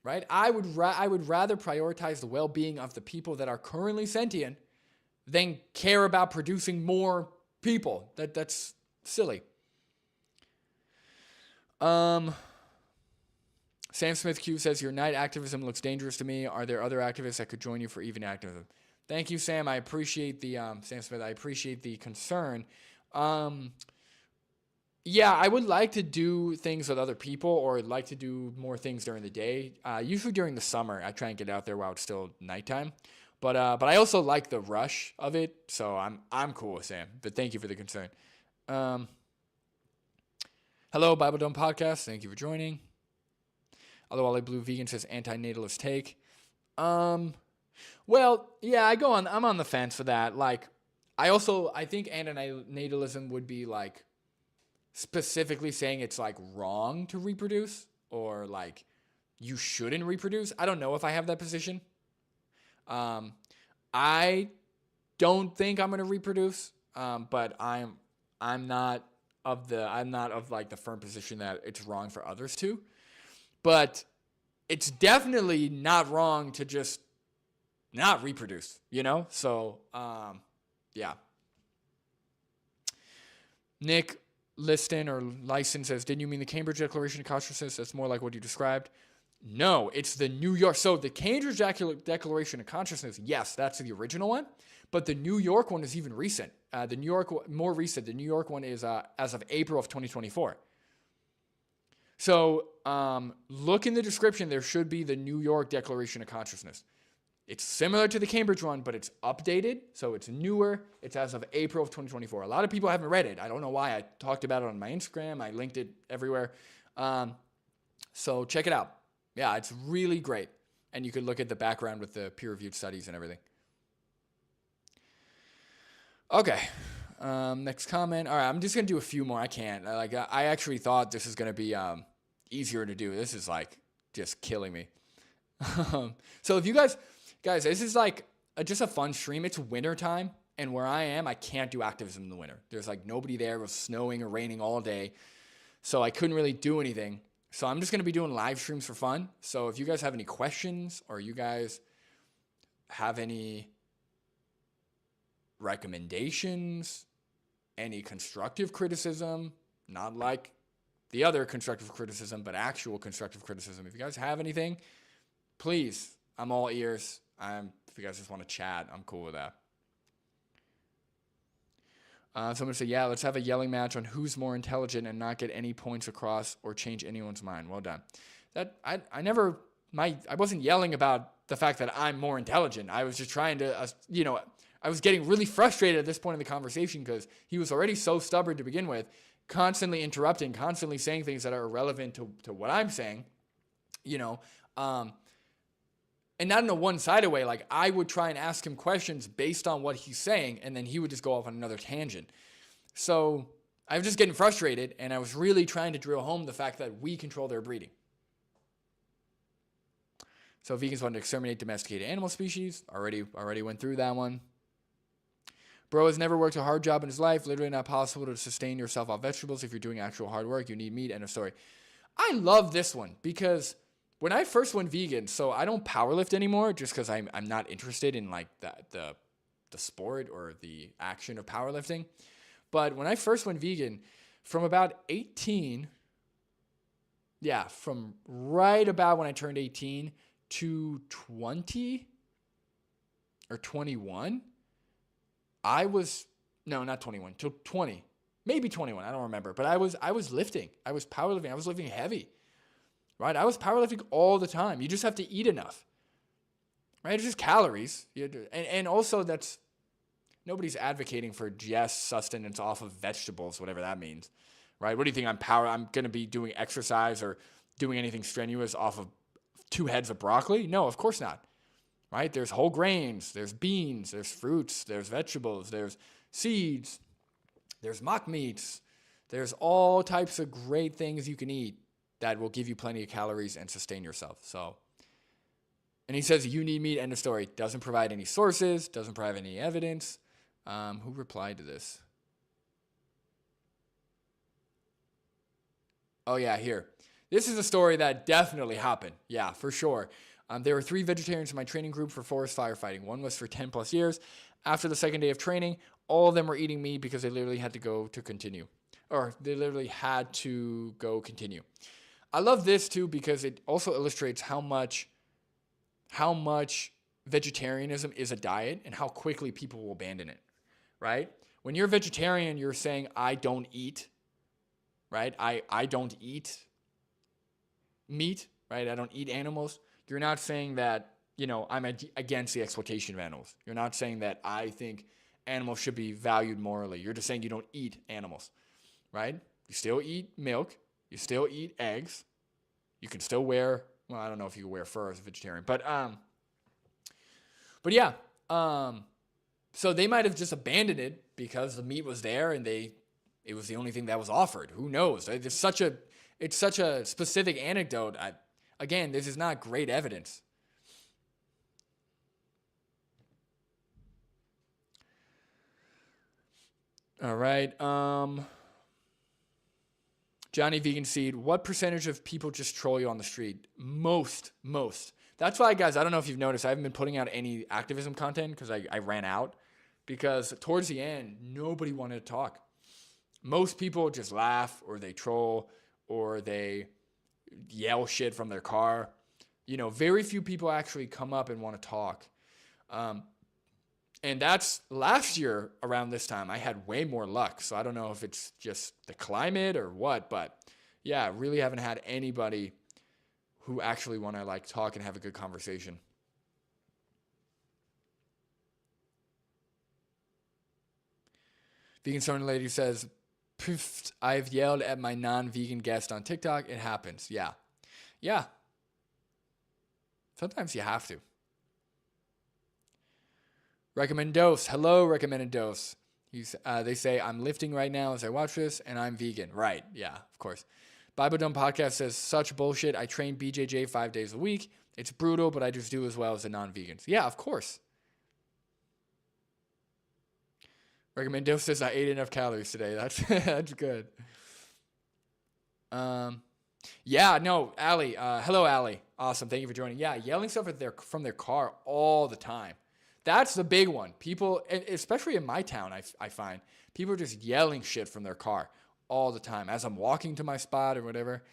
right? I would rather prioritize the well-being of the people that are currently sentient than care about producing more people. That's silly. Sam Smith Q says, your night activism looks dangerous to me. Are there other activists that could join you for even activism? Thank you, Sam. I appreciate the, Sam Smith, I appreciate the concern. Yeah, I would like to do things with other people or like to do more things during the day. Usually during the summer, I try and get out there while it's still nighttime. But I also like the rush of it, so I'm cool with Sam. But thank you for the concern. Hello, Bible Dome Podcast. Thank you for joining. Although Blue Vegan says anti-natalist take. Well, yeah, I'm on the fence for that. Like, I think anti-natalism would be like specifically saying it's like wrong to reproduce or like you shouldn't reproduce. I don't know if I have that position. I don't think I'm going to reproduce. But I'm not of like the firm position that it's wrong for others to. But it's definitely not wrong to just not reproduce, So, yeah. Nick Liston or Lyson says, didn't you mean the Cambridge Declaration of Consciousness? That's more like what you described. No, it's the New York. So the Cambridge Declaration of Consciousness, yes, that's the original one. But the New York one is even recent. The New York, more recent. The New York one is as of April of 2024. So look in the description. There should be the New York Declaration of Consciousness. It's similar to the Cambridge one, but it's updated. So it's newer. It's as of April of 2024. A lot of people haven't read it. I don't know why. I talked about it on my Instagram. I linked it everywhere. So check it out. Yeah, it's really great. And you could look at the background with the peer-reviewed studies and everything. Okay. Next comment. All right, I'm just going to do a few more. I can't. I actually thought this is going to be easier to do. This is like just killing me. So if you guys, this is like just a fun stream. It's winter time, and where I am, I can't do activism in the winter. There's like nobody there. It was snowing or raining all day, so I couldn't really do anything. So I'm just going to be doing live streams for fun. So if you guys have any questions or you guys have any recommendations, any constructive criticism, not like the other constructive criticism, but actual constructive criticism. If you guys have anything, please, I'm all ears. If you guys just want to chat, I'm cool with that. Someone said, yeah, let's have a yelling match on who's more intelligent and not get any points across or change anyone's mind. Well done. I wasn't yelling about the fact that I'm more intelligent. I was just trying to, I was getting really frustrated at this point in the conversation because he was already so stubborn to begin with, constantly interrupting, constantly saying things that are irrelevant to what I'm saying, and not in a one-sided way. Like, I would try and ask him questions based on what he's saying, and then he would just go off on another tangent. So I was just getting frustrated, and I was really trying to drill home the fact that we control their breeding. So vegans want to exterminate domesticated animal species. Already went through that one. Bro has never worked a hard job in his life. Literally not possible to sustain yourself off vegetables. If you're doing actual hard work, you need meat. End of story. I love this one because when I first went vegan, so I don't powerlift anymore just because I'm not interested in like the sport or the action of powerlifting. But when I first went vegan, from about 18, from right about when I turned 18 to 20 or 21, not 21, till 20, maybe 21, I don't remember. But I was lifting. I was powerlifting. I was lifting heavy. Right? I was powerlifting all the time. You just have to eat enough. Right? It's just calories. And also nobody's advocating for just sustenance off of vegetables, whatever that means. Right? What do you think I'm going to be doing exercise or doing anything strenuous off of 2 heads of broccoli? No, of course not. Right? There's whole grains, there's beans, there's fruits, there's vegetables, there's seeds, there's mock meats. There's all types of great things you can eat that will give you plenty of calories and sustain yourself. So, and he says, you need meat, end of story. Doesn't provide any sources, doesn't provide any evidence. Who replied to this? Oh yeah, here. This is a story that definitely happened. Yeah, for sure. There were 3 vegetarians in my training group for forest firefighting. One was for 10 plus years. After the second day of training, all of them were eating meat because they literally had to go to continue. Or they literally had to go continue. I love this too because it also illustrates how much vegetarianism is a diet and how quickly people will abandon it, right? When you're a vegetarian, you're saying, I don't eat, right? I don't eat meat, right? I don't eat animals. You're not saying that, I'm against the exploitation of animals. You're not saying that I think animals should be valued morally. You're just saying you don't eat animals, right? You still eat milk. You still eat eggs. You can still wear, well, I don't know if you can wear fur as a vegetarian, but yeah. So they might have just abandoned it because the meat was there and it was the only thing that was offered. Who knows? It's such a specific anecdote. Again, this is not great evidence. All right. Johnny Vegan Seed, what percentage of people just troll you on the street? Most. That's why, guys, I don't know if you've noticed, I haven't been putting out any activism content because I ran out. Because towards the end, nobody wanted to talk. Most people just laugh or they troll or they yell shit from their car. Very few people actually come up and want to talk. And that's last year around this time, I had way more luck. So I don't know if it's just the climate or what, but yeah, really haven't had anybody who actually want to talk and have a good conversation. Vegan Stoner Lady says, I've yelled at my non-vegan guest on TikTok. It happens. Yeah. Sometimes you have to. Recommend dose. Hello, recommended dose. They say, I'm lifting right now as I watch this, and I'm vegan. Right. Yeah, of course. Bible Dumb Podcast says, such bullshit. I train BJJ 5 days a week. It's brutal, but I just do as well as the non-vegans. Yeah, of course. Recommend dose says, I ate enough calories today. That's good. Yeah, no, Allie. Hello, Allie. Awesome. Thank you for joining. Yeah, yelling stuff from their car all the time. That's the big one. People, especially in my town, I find, people are just yelling shit from their car all the time as I'm walking to my spot or whatever.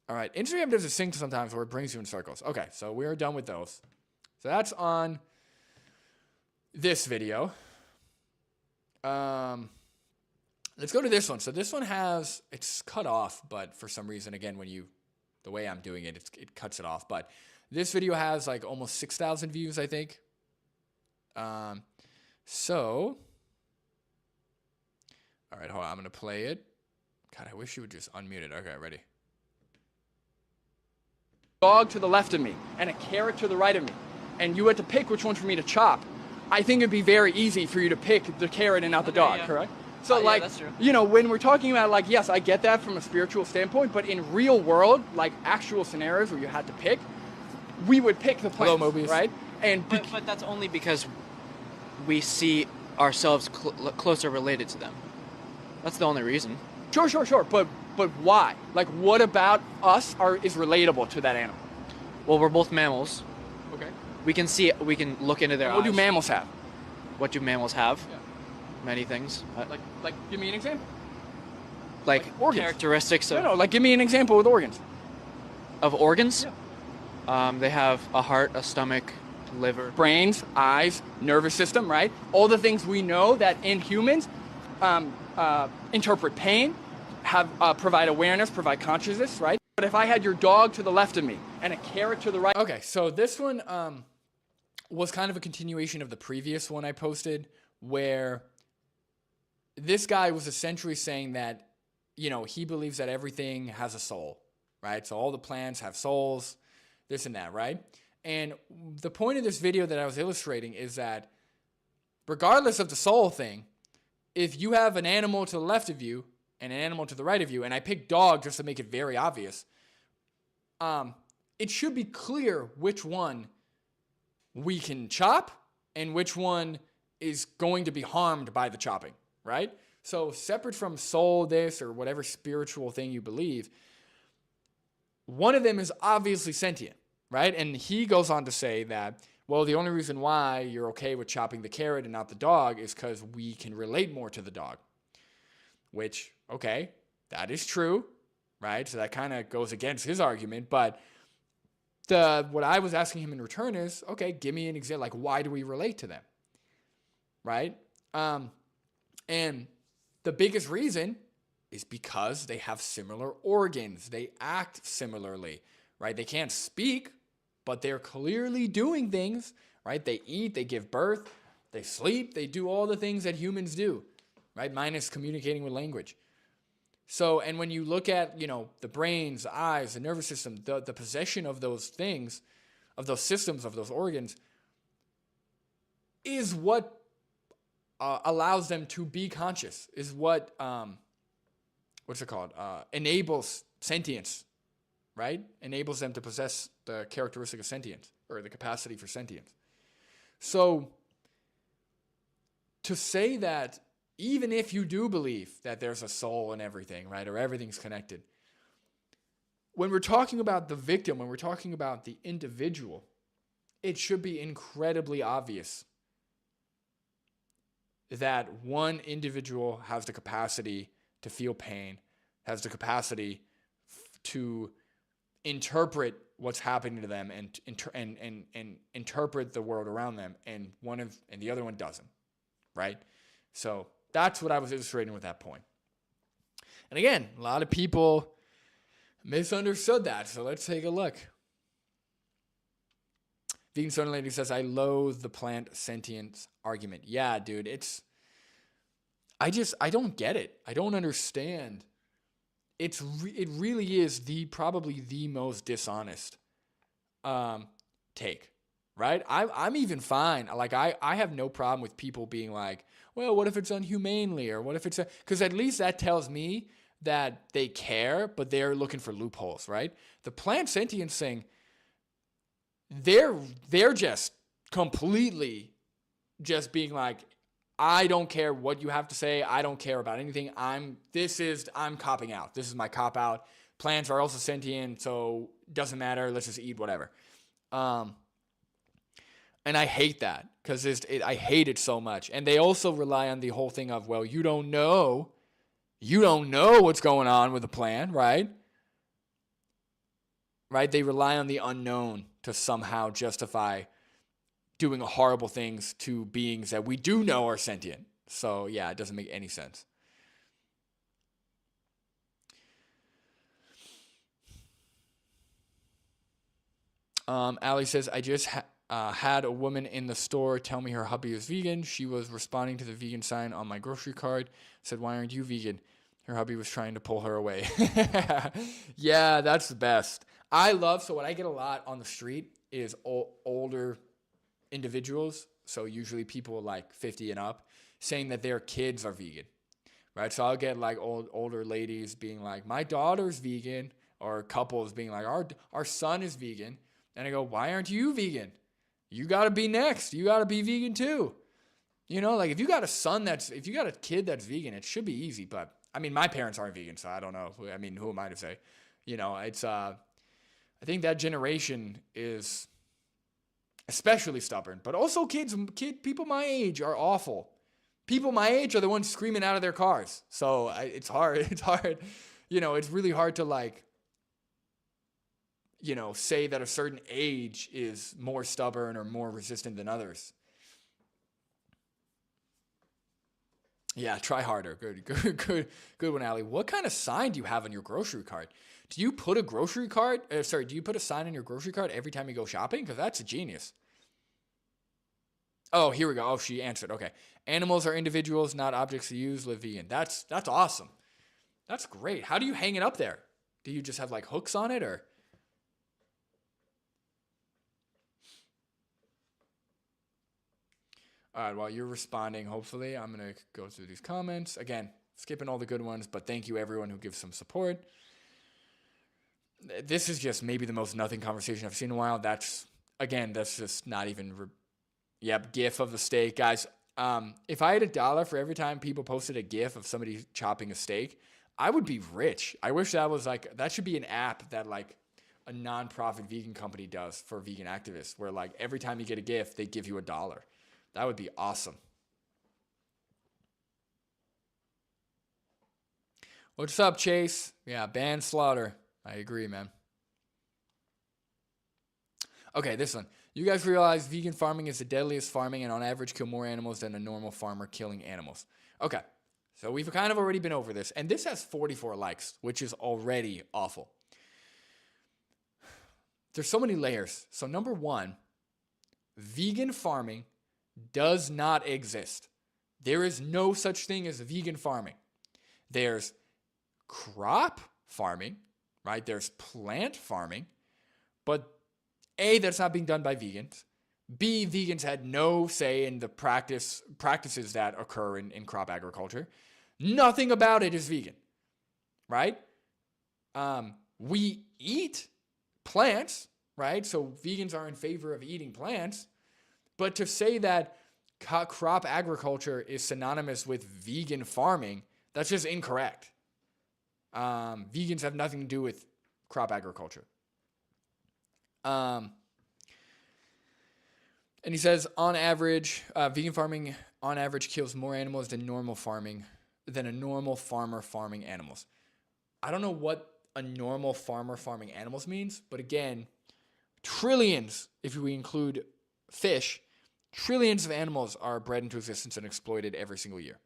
All right, Instagram does a sync sometimes where it brings you in circles. Okay, so we're done with those. So that's on this video. Let's go to this one. So this one it's cut off, but for some reason, again, the way I'm doing it, it cuts it off. But this video has like almost 6,000 views, I think. So, all right, hold on. I'm going to play it. God, I wish you would just unmute it. Okay, ready. Dog to the left of me and a carrot to the right of me, and you had to pick which one for me to chop, I think it'd be very easy for you to pick the carrot and not the dog, correct? So like, that's true. you know, when we're talking about like, yes, I get that from a spiritual standpoint, but in real world, like actual scenarios where you had to pick, we would pick the plants, right? And but that's only because we see ourselves closer related to them. That's the only reason. Sure. But why? Like, what about us is relatable to that animal? Well, we're both mammals. Okay. We can look into their eyes. What do mammals have? What do mammals have? Yeah. Many things. Like, give me an example. Like organs. Characteristics of... No, like, give me an example with organs. Of organs? Yeah. They have a heart, a stomach, liver. Brains, eyes, nervous system, right? All the things we know that in humans interpret pain, provide awareness, provide consciousness, right? But if I had your dog to the left of me and a carrot to the right... Okay, so this one was kind of a continuation of the previous one I posted, where this guy was essentially saying that, you know, he believes that everything has a soul, right? So all the plants have souls, this and that, right? And the point of this video that I was illustrating is that regardless of the soul thing, if you have an animal to the left of you and an animal to the right of you, and I picked dog just to make it very obvious, it should be clear which one we can chop and which one is going to be harmed by the chopping, right? So separate from soul this or whatever spiritual thing you believe, one of them is obviously sentient, right? And he goes on to say that, well, the only reason why you're okay with chopping the carrot and not the dog is because we can relate more to the dog. Which, okay, that is true, right? So that kind of goes against his argument. But what I was asking him in return is, okay, give me an example. Like, why do we relate to them, right? And the biggest reason is because they have similar organs. They act similarly, right? They can't speak, but they're clearly doing things, right? They eat, they give birth, they sleep, they do all the things that humans do, right? Minus communicating with language. So, and when you look at, you know, the brains, the eyes, the nervous system, the possession of those things, of those systems, of those organs, is what allows them to be conscious, is what, what's it called? Enables sentience, right? Enables them to possess the characteristic of sentience, or the capacity for sentience. So, to say that even if you do believe that there's a soul in everything, right, or everything's connected, when we're talking about the victim, when we're talking about the individual, it should be incredibly obvious that one individual has the capacity to feel pain, has the capacity to interpret what's happening to them and interpret the world around them, and the other one doesn't, right? So that's what I was illustrating with that point. And again, a lot of people misunderstood that, so let's take a look. Vegan Stone Lady says, I loathe the plant sentience argument. Yeah, dude, I don't get it. I don't understand. It really is probably the most dishonest take, right? I'm even fine. Like, I have no problem with people being like, well, what if it's unhumanely, or what if it's because at least that tells me that they care, but they're looking for loopholes, right? The plant sentience thing, they're just completely just being like, I don't care what you have to say. I don't care about anything. I'm copping out. This is my cop out. Plants are also sentient, so it doesn't matter. Let's just eat whatever. And I hate that because I hate it so much. And they also rely on the whole thing of, well, you don't know You don't know what's going on with the plant, right? Right? They rely on the unknown to somehow justify doing horrible things to beings that we do know are sentient. So, yeah, it doesn't make any sense. Ali says, I just had a woman in the store tell me her hubby is vegan. She was responding to the vegan sign on my grocery card. Said, why aren't you vegan? Her hubby was trying to pull her away. Yeah, that's the best. So what I get a lot on the street is older individuals. So usually people like 50 and up saying that their kids are vegan, right? So I'll get like older ladies being like, my daughter's vegan, or couples being like, our son is vegan. And I go, why aren't you vegan? You got to be next. You got to be vegan too. You know, like if you got a kid that's vegan, it should be easy. But I mean, my parents aren't vegan, so I don't know. I mean, who am I to say? You know, it's, I think that generation is especially stubborn, but also people my age are awful. People my age are the ones screaming out of their cars. So it's hard. It's hard. You know, it's really hard to like, you know, say that a certain age is more stubborn or more resistant than others. Yeah, try harder. Good one, Ali. What kind of sign do you have on your grocery cart? Do you put a do you put a sign on your grocery cart every time you go shopping? Because that's a genius. Oh, here we go. Oh, she answered. Okay. Animals are individuals, not objects to use. Live vegan. That's awesome. That's great. How do you hang it up there? Do you just have like hooks on it, or? All right, while you're responding, hopefully, I'm going to go through these comments. Again, skipping all the good ones, but thank you everyone who gives some support. This is just maybe the most nothing conversation I've seen in a while. That's just not even... GIF of the steak. Guys, if I had $1 for every time people posted a GIF of somebody chopping a steak, I would be rich. I wish that should be an app that like a non-profit vegan company does for vegan activists, where like every time you get a GIF, they give you $1. That would be awesome. What's up, Chase? Yeah, ban slaughter. I agree, man. Okay, this one. You guys realize vegan farming is the deadliest farming and on average kill more animals than a normal farmer killing animals. Okay, so we've kind of already been over this. And this has 44 likes, which is already awful. There's so many layers. So number one, vegan farming does not exist. There is no such thing as vegan farming. There's crop farming, right? There's plant farming, but A, that's not being done by vegans. B, vegans had no say in the practices that occur in crop agriculture. Nothing about it is vegan, right? We eat plants, right? So vegans are in favor of eating plants. But to say that crop agriculture is synonymous with vegan farming, that's just incorrect. Vegans have nothing to do with crop agriculture. And he says, on average, vegan farming on average kills more animals than a normal farmer farming animals. I don't know what a normal farmer farming animals means, but again, trillions, if we include fish, trillions of animals are bred into existence and exploited every single year.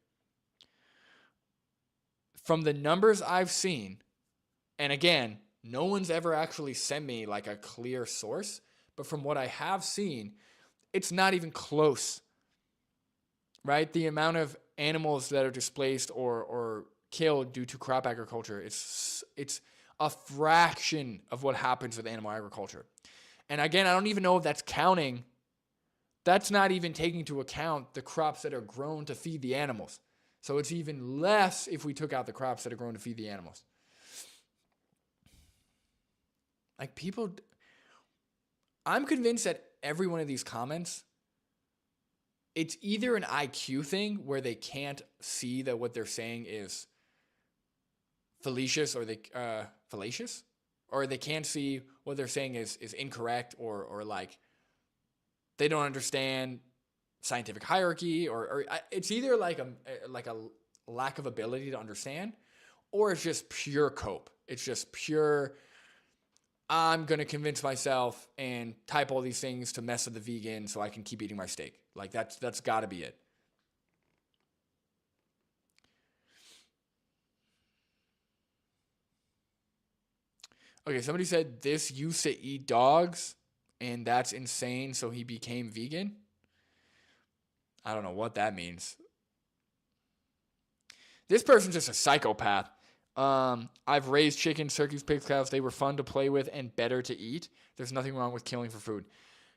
From the numbers I've seen, and again, no one's ever actually sent me like a clear source, but from what I have seen, it's not even close, right? The amount of animals that are displaced or killed due to crop agriculture, it's a fraction of what happens with animal agriculture. And again, I don't even know if that's counting. That's not even taking into account the crops that are grown to feed the animals. So it's even less if we took out the crops that are grown to feed the animals. Like I'm convinced that every one of these comments, it's either an IQ thing where they can't see that what they're saying is fallacious, or they can't see what they're saying is incorrect, or like they don't understand scientific hierarchy, or it's either like a lack of ability to understand, or it's just pure cope. It's just pure, I'm going to convince myself and type all these things to mess with the vegan so I can keep eating my steak. Like that's got to be it. Okay, somebody said this used to eat dogs and that's insane, so he became vegan. I don't know what that means. This person's just a psychopath. I've raised chickens, turkeys, pigs, cows. They were fun to play with and better to eat. There's nothing wrong with killing for food.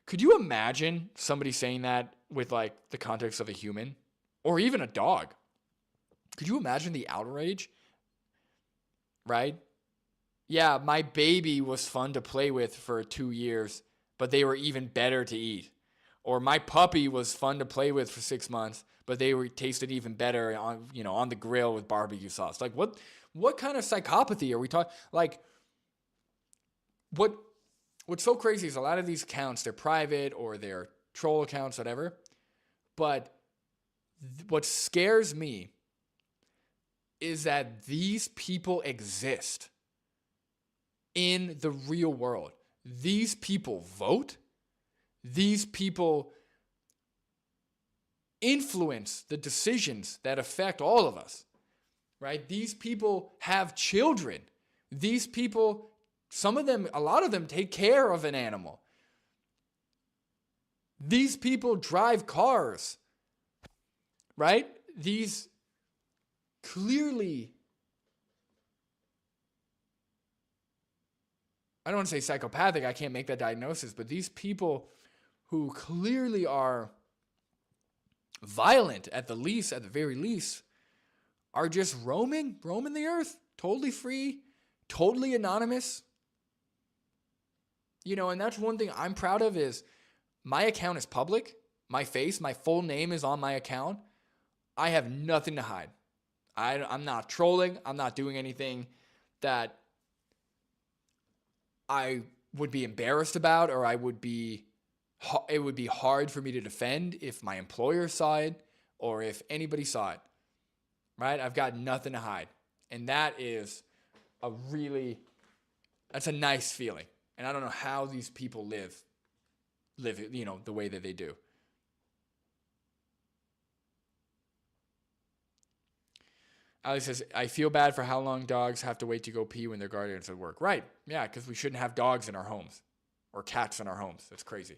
Could you imagine somebody saying that with like the context of a human or even a dog? Could you imagine the outrage? Right? Yeah, my baby was fun to play with for 2 years, but they were even better to eat. Or my puppy was fun to play with for 6 months, but they tasted even better on the grill with barbecue sauce. Like what kind of psychopathy are we talking? Like what's so crazy is a lot of these accounts, they're private or they're troll accounts, whatever. But what scares me is that these people exist in the real world. These people vote. These people influence the decisions that affect all of us, right? These people have children. These people, a lot of them take care of an animal. These people drive cars, right? These clearly, I don't want to say psychopathic, I can't make that diagnosis, but these people who clearly are violent at the very least, are just roaming the earth, totally free, totally anonymous. And that's one thing I'm proud of is my account is public. My full name is on my account. I have nothing to hide. I'm not trolling. I'm not doing anything that I would be embarrassed about, or it would be hard for me to defend if my employer saw it or if anybody saw it, right? I've got nothing to hide. And that's a nice feeling. And I don't know how these people live, the way that they do. Ali says, I feel bad for how long dogs have to wait to go pee when their guardians at work. Right. Yeah, because we shouldn't have dogs in our homes or cats in our homes. That's crazy.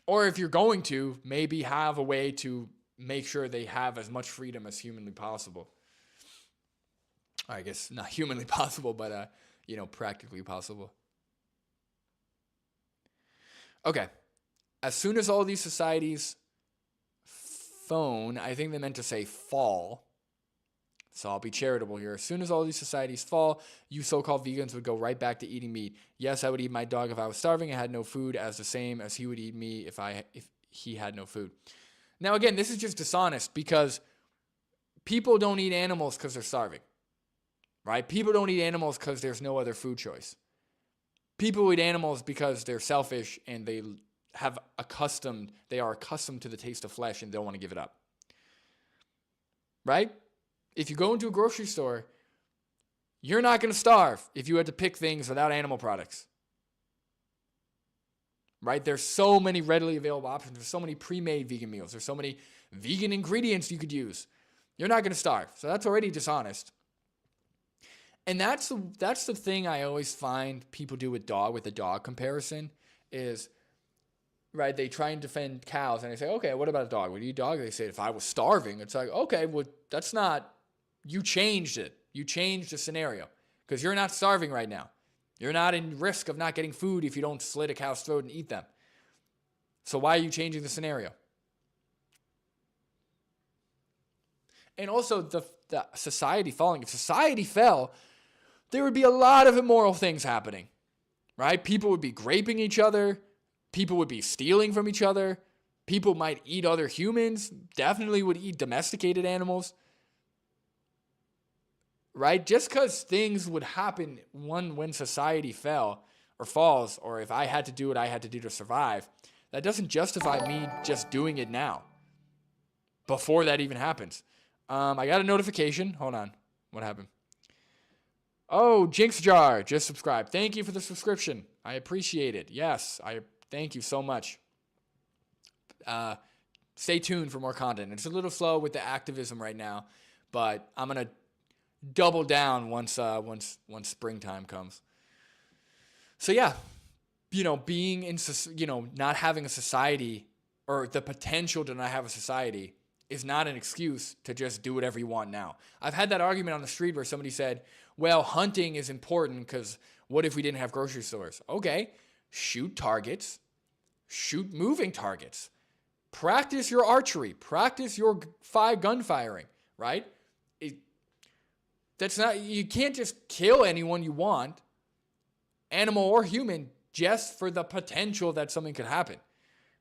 Or if you're going to, maybe have a way to make sure they have as much freedom as humanly possible. I guess not humanly possible, but, practically possible. Okay. As soon as all these societies I think they meant to say fall. So I'll be charitable here. As soon as all these societies fall, you so-called vegans would go right back to eating meat. Yes, I would eat my dog if I was starving and had no food, as the same as he would eat me if he had no food. Now, again, this is just dishonest because people don't eat animals because they're starving, right? People don't eat animals because there's no other food choice. People eat animals because they're selfish and they are accustomed to the taste of flesh and don't want to give it up, right? If you go into a grocery store, you're not going to starve if you had to pick things without animal products. Right? There's so many readily available options. There's so many pre-made vegan meals. There's so many vegan ingredients you could use. You're not going to starve. So that's already dishonest. And that's the thing I always find people do with the dog comparison is, right, they try and defend cows and they say, okay, what about a dog? Would you eat dog? They say, if I was starving, it's like, okay, well, that's not, you changed it. You changed the scenario because you're not starving right now. You're not in risk of not getting food if you don't slit a cow's throat and eat them. So why are you changing the scenario? And also the society falling. If society fell, there would be a lot of immoral things happening, right? People would be raping each other. People would be stealing from each other. People might eat other humans. Definitely would eat domesticated animals. Right? Just because things would happen when society fell or falls, or if I had to do what I had to do to survive, that doesn't justify me just doing it now. Before that even happens. I got a notification. Hold on. What happened? Oh, Jinx Jar just subscribed. Thank you for the subscription. I appreciate it. Yes, I thank you so much. Stay tuned for more content. It's a little slow with the activism right now, but I'm gonna double down once springtime comes. So yeah, being in, not having a society, or the potential to not have a society, is not an excuse to just do whatever you want now. I've had that argument on the street where somebody said, well, hunting is important because what if we didn't have grocery stores? Okay, shoot targets, shoot moving targets, practice your archery, practice your gun firing, right? You can't just kill anyone you want, animal or human, just for the potential that something could happen.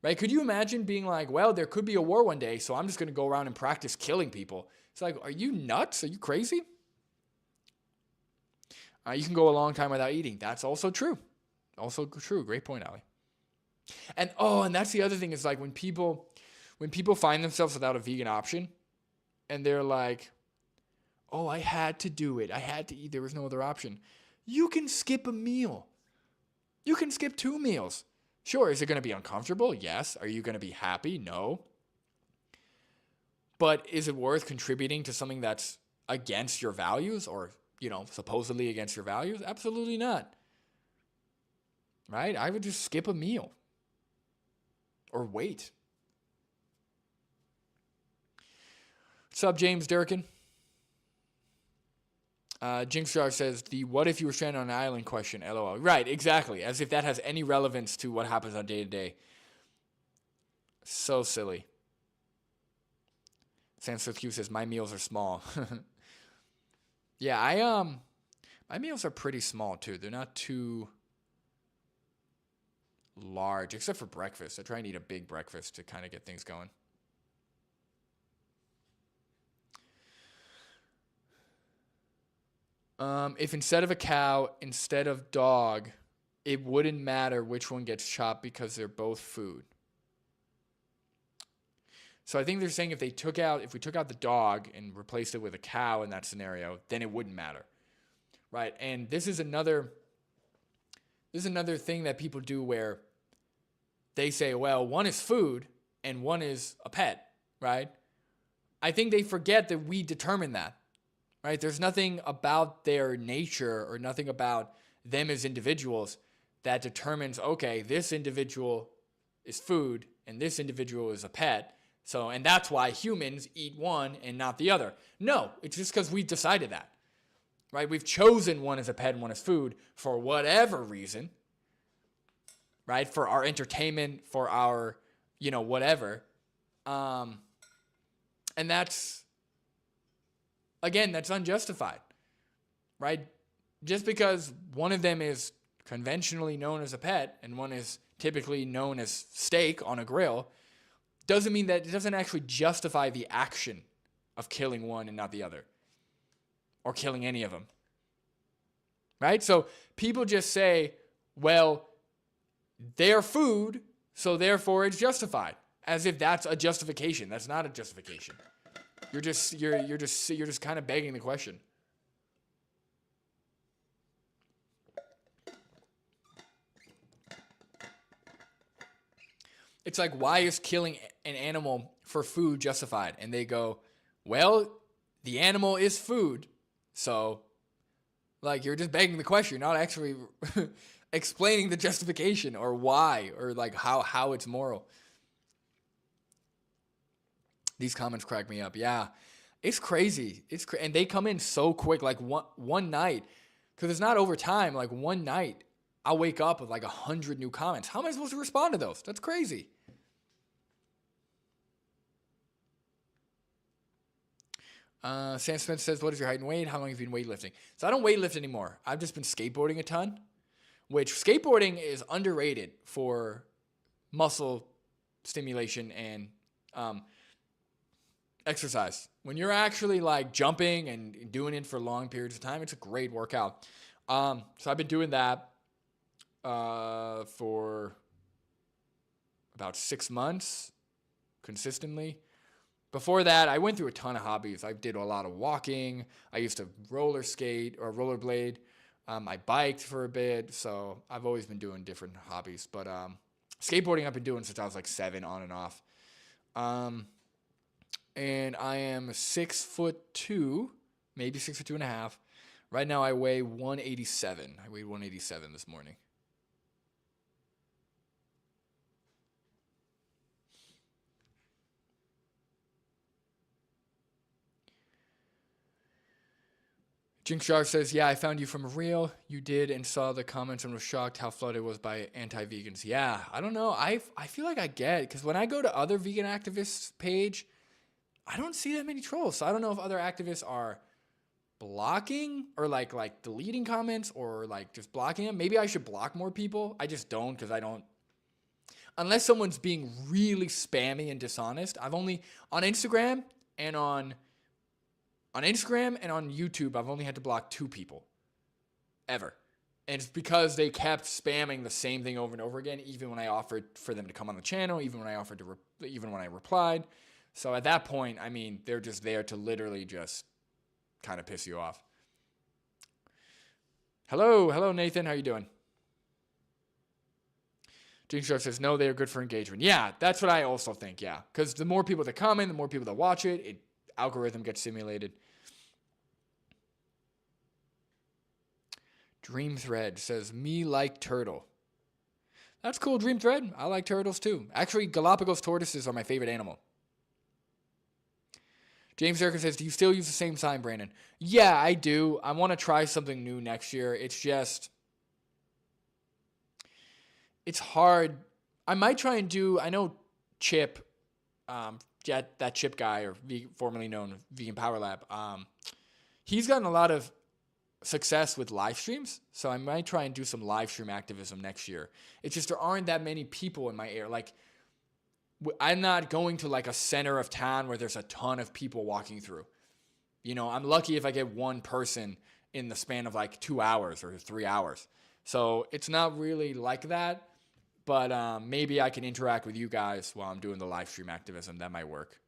Right? Could you imagine being like, well, there could be a war one day, so I'm just going to go around and practice killing people? It's like, are you nuts? Are you crazy? You can go a long time without eating. That's also true. Also true. Great point, Ali. And that's the other thing is like when people find themselves without a vegan option and they're like, oh, I had to do it. I had to eat. There was no other option. You can skip a meal. You can skip 2 meals. Sure, is it going to be uncomfortable? Yes. Are you going to be happy? No. But is it worth contributing to something that's against your values or, supposedly against your values? Absolutely not. Right? I would just skip a meal or wait. What's up, James Durkin? Jinx Jar says, the what if you were stranded on an island question, LOL. Right, exactly. As if that has any relevance to what happens on day to day. So silly. Sanskrit Q says, my meals are small. Yeah, my meals are pretty small too. They're not too large, except for breakfast. I try and eat a big breakfast to kind of get things going. If instead of a cow, instead of dog, it wouldn't matter which one gets chopped because they're both food. So I think they're saying if we took out the dog and replaced it with a cow in that scenario, then it wouldn't matter. Right? And this is another thing that people do where they say, well, one is food and one is a pet, right? I think they forget that we determine that. Right? There's nothing about their nature or nothing about them as individuals that determines, okay, this individual is food and this individual is a pet. So, and that's why humans eat one and not the other. No, it's just because we've decided that. Right? We've chosen one as a pet and one as food for whatever reason. Right? For our entertainment, for our, whatever. And that's, again, that's unjustified, right? Just because one of them is conventionally known as a pet and one is typically known as steak on a grill doesn't mean that it doesn't actually justify the action of killing one and not the other, or killing any of them, right? So people just say, well, they're food, so therefore it's justified, as if that's a justification. That's not a justification. You're just kind of begging the question. It's like, why is killing an animal for food justified? And they go, well, the animal is food. So, like, you're just begging the question. You're not actually explaining the justification or why or like how it's moral. These comments crack me up. Yeah, it's crazy. And they come in so quick. Like one night, because it's not over time. Like one night, I'll wake up with like 100 new comments. How am I supposed to respond to those? That's crazy. Sam Smith says, what is your height and weight? How long have you been weightlifting? So I don't weightlift anymore. I've just been skateboarding a ton, which skateboarding is underrated for muscle stimulation and exercise. When you're actually like jumping and doing it for long periods of time, it's a great workout. So I've been doing that for about 6 months consistently. Before that, I went through a ton of hobbies. I did a lot of walking. I used to roller skate or rollerblade. I biked for a bit, so I've always been doing different hobbies. But skateboarding I've been doing since I was like 7, on and off. And I am 6'2", maybe 6'2.5". Right now I weigh 187. I weighed 187 this morning. Jinx Shark says, yeah, I found you from a reel. You did and saw the comments and was shocked how flooded it was by anti-vegans. Yeah, I don't know. I feel like I get it because when I go to other vegan activists' page, I don't see that many trolls. So I don't know if other activists are blocking or like deleting comments or like just blocking them. Maybe I should block more people. I just don't because I don't. Unless someone's being really spammy and dishonest. I've only on Instagram and on YouTube, I've only had to block 2 people ever. And it's because they kept spamming the same thing over and over again, even when I offered for them to come on the channel, even when I replied. So at that point, I mean, they're just there to literally just kind of piss you off. Hello, Nathan. How you doing? Gene Sharp says, no, they are good for engagement. Yeah, that's what I also think, yeah. Because the more people that comment, the more people that watch it, algorithm gets simulated. Dream Thread says, me like turtle. That's cool, Dream Thread. I like turtles too. Actually, Galapagos tortoises are my favorite animal. James Erica says, do you still use the same sign, Brandon? Yeah, I do. I want to try something new next year. It's just, it's hard. I might try and do, I know Chip, that Chip guy, or formerly known Vegan Power Lab, he's gotten a lot of success with live streams, so I might try and do some live stream activism next year. It's just there aren't that many people in my area. Like, I'm not going to like a center of town where there's a ton of people walking through. You know, I'm lucky if I get one person in the span of like 2 hours or 3 hours. So it's not really like that, but maybe I can interact with you guys while I'm doing the live stream activism. That might work.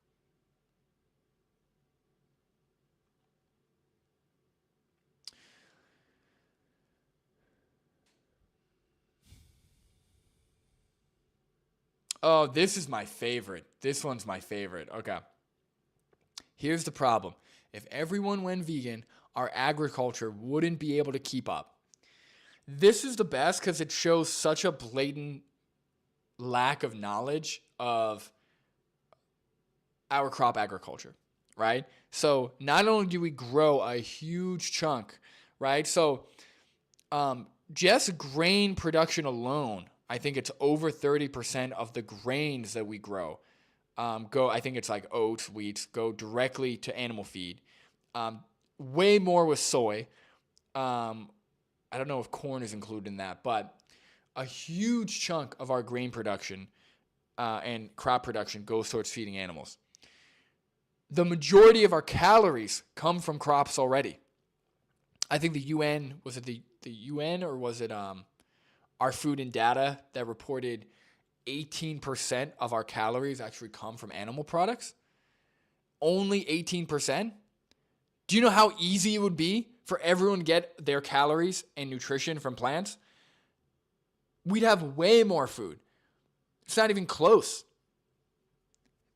Oh, this is my favorite. This one's my favorite. Okay. Here's the problem. If everyone went vegan, our agriculture wouldn't be able to keep up. This is the best because it shows such a blatant lack of knowledge of our crop agriculture, right? So not only do we grow a huge chunk, right? So just grain production alone, I think it's over 30% of the grains that we grow I think it's like oats, wheat, go directly to animal feed. Way more with soy. I don't know if corn is included in that, but a huge chunk of our grain production and crop production goes towards feeding animals. The majority of our calories come from crops already. I think the UN, was it the UN or was it our food and data that reported 18% of our calories actually come from animal products? Only 18%? Do you know how easy it would be for everyone to get their calories and nutrition from plants? We'd have way more food. It's not even close.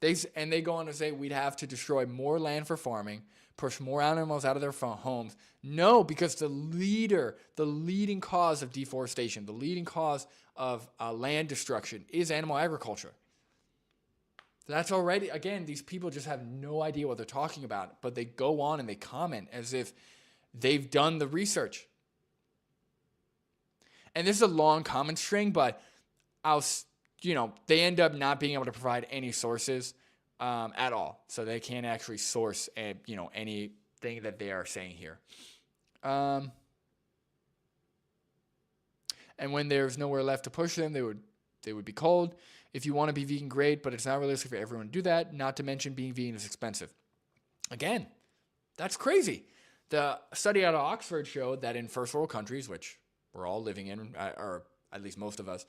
They go on to say we'd have to destroy more land for farming, push more animals out of their homes. No, because the leading cause of deforestation, the leading cause of land destruction is animal agriculture. That's already, again, these people just have no idea what they're talking about, but they go on and they comment as if they've done the research. And this is a long comment string, but they end up not being able to provide any sources at all. So they can't actually source anything that they are saying here. And when there's nowhere left to push them, they would be cold. If you want to be vegan, great, but it's not realistic for everyone to do that. Not to mention being vegan is expensive. Again, that's crazy. The study out of Oxford showed that in first world countries, which we're all living in, or at least most of us,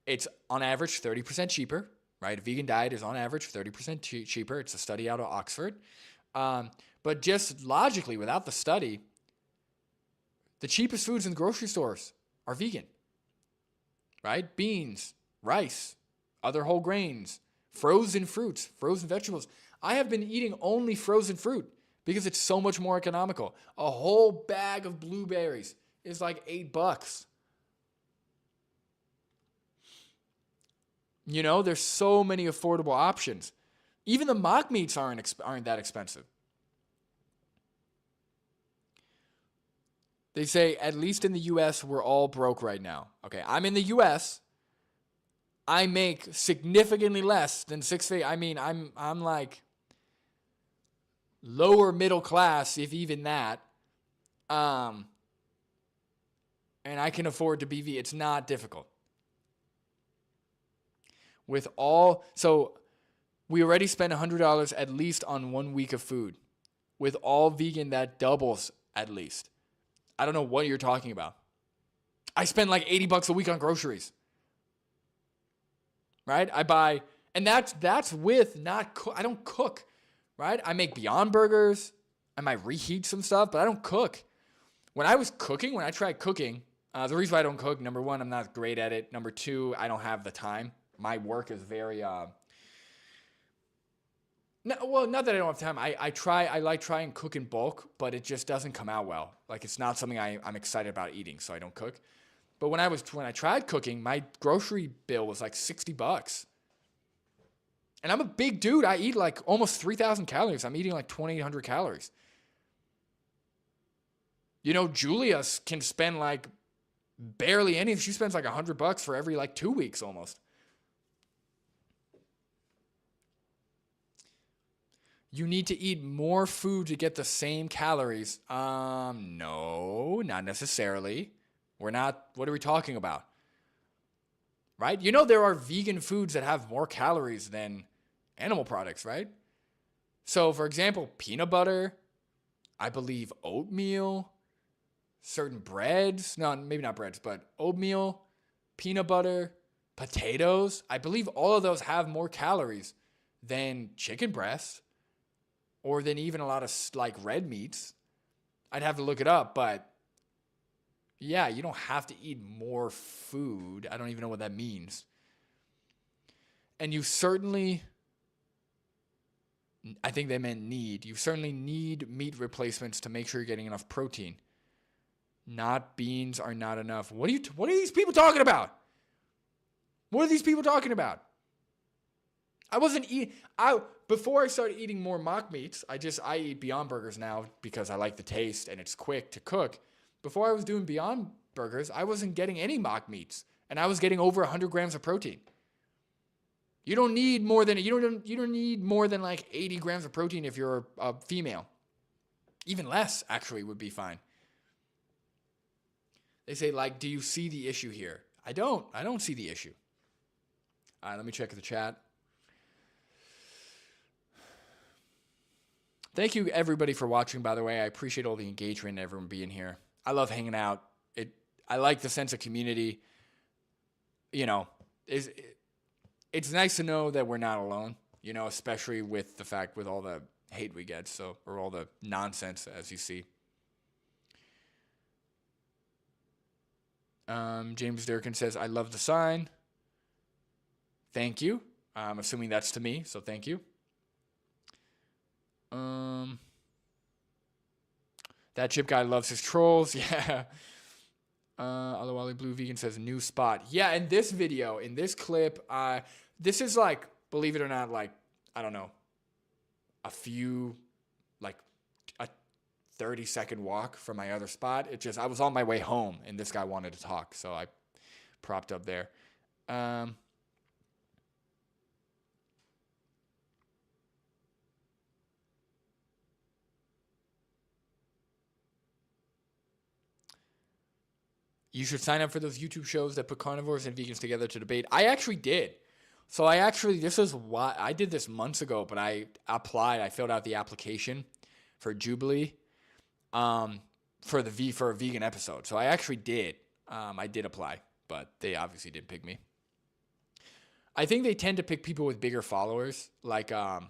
it's on average 30% cheaper right? A vegan diet is on average 30% cheaper. It's a study out of Oxford. But just logically, without the study, the cheapest foods in the grocery stores are vegan, right? Beans, rice, other whole grains, frozen fruits, frozen vegetables. I have been eating only frozen fruit because it's so much more economical. A whole bag of blueberries is like $8. You know, there's so many affordable options. Even the mock meats aren't that expensive. They say, at least in the U.S., we're all broke right now. Okay, I'm in the U.S. I make significantly less than six figures. I mean, I'm like lower middle class, if even that. And I can afford to be vegan. It's not difficult. So we already spent $100 at least on 1 week of food. With all vegan, that doubles at least. I don't know what you're talking about. I spend like $80 a week on groceries. Right? I buy, and that's with I don't cook. Right? I make Beyond Burgers. I might reheat some stuff, but I don't cook. When I tried cooking, the reason why I don't cook, number one, I'm not great at it. Number two, I don't have the time. My work is very, not that I don't have time. I like trying cook in bulk, but it just doesn't come out well. Like, it's not something I'm excited about eating, so I don't cook. But when I tried cooking, my grocery bill was like $60. And I'm a big dude. I eat like almost 3,000 calories. I'm eating like 2,800 calories. You know, Julia can spend like barely anything. She spends like $100 for every like 2 weeks almost. You need to eat more food to get the same calories. No, not necessarily. What are we talking about? Right? You know, there are vegan foods that have more calories than animal products, right? So, for example, peanut butter, I believe oatmeal, certain breads, no, maybe not breads, but oatmeal, peanut butter, potatoes. I believe all of those have more calories than chicken breast or than even a lot of like red meats. I'd have to look it up, but yeah, you don't have to eat more food. I don't even know what that means. And you certainly, I think they meant need. You certainly need meat replacements to make sure you're getting enough protein. Not beans are not enough. What are these people talking about? What are these people talking about? Before I started eating more mock meats, I eat Beyond Burgers now because I like the taste and it's quick to cook. Before I was doing Beyond Burgers, I wasn't getting any mock meats, and I was getting over 100 grams of protein. You don't need more than like 80 grams of protein if you're a female. Even less actually would be fine. They say, like, do you see the issue here? I don't see the issue. All right, let me check the chat. Thank you, everybody, for watching, by the way. I appreciate all the engagement and everyone being here. I love hanging out. I like the sense of community. You know, it's nice to know that we're not alone, you know, especially with the fact with all the hate we get, or all the nonsense, as you see. James Durkin says, I love the sign. Thank you. I'm assuming that's to me, so thank you. That chip guy loves his trolls. Yeah. Alawali Blue Vegan says new spot. Yeah, in this video, in this clip, this is like, believe it or not, like, I don't know, a 30-second walk from my other spot. I was on my way home and this guy wanted to talk, so I propped up there. You should sign up for those YouTube shows that put carnivores and vegans together to debate. I actually did. So this is why I did this months ago, but I filled out the application for Jubilee, for a vegan episode. So I actually did. I did apply, but they obviously didn't pick me. I think they tend to pick people with bigger followers. Like, I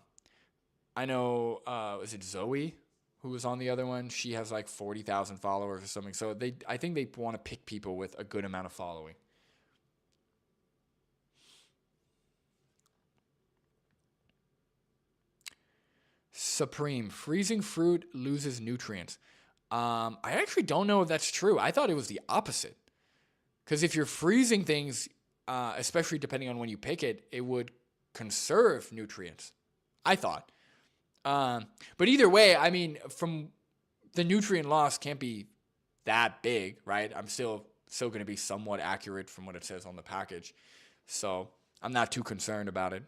know, is it Zoe who was on the other one? She has like 40,000 followers or something. So I think they want to pick people with a good amount of following. Supreme, freezing fruit loses nutrients. I actually don't know if that's true. I thought it was the opposite. Because if you're freezing things, especially depending on when you pick it, it would conserve nutrients, I thought. But either way, I mean, from the nutrient loss can't be that big, right? I'm still going to be somewhat accurate from what it says on the package. So I'm not too concerned about it.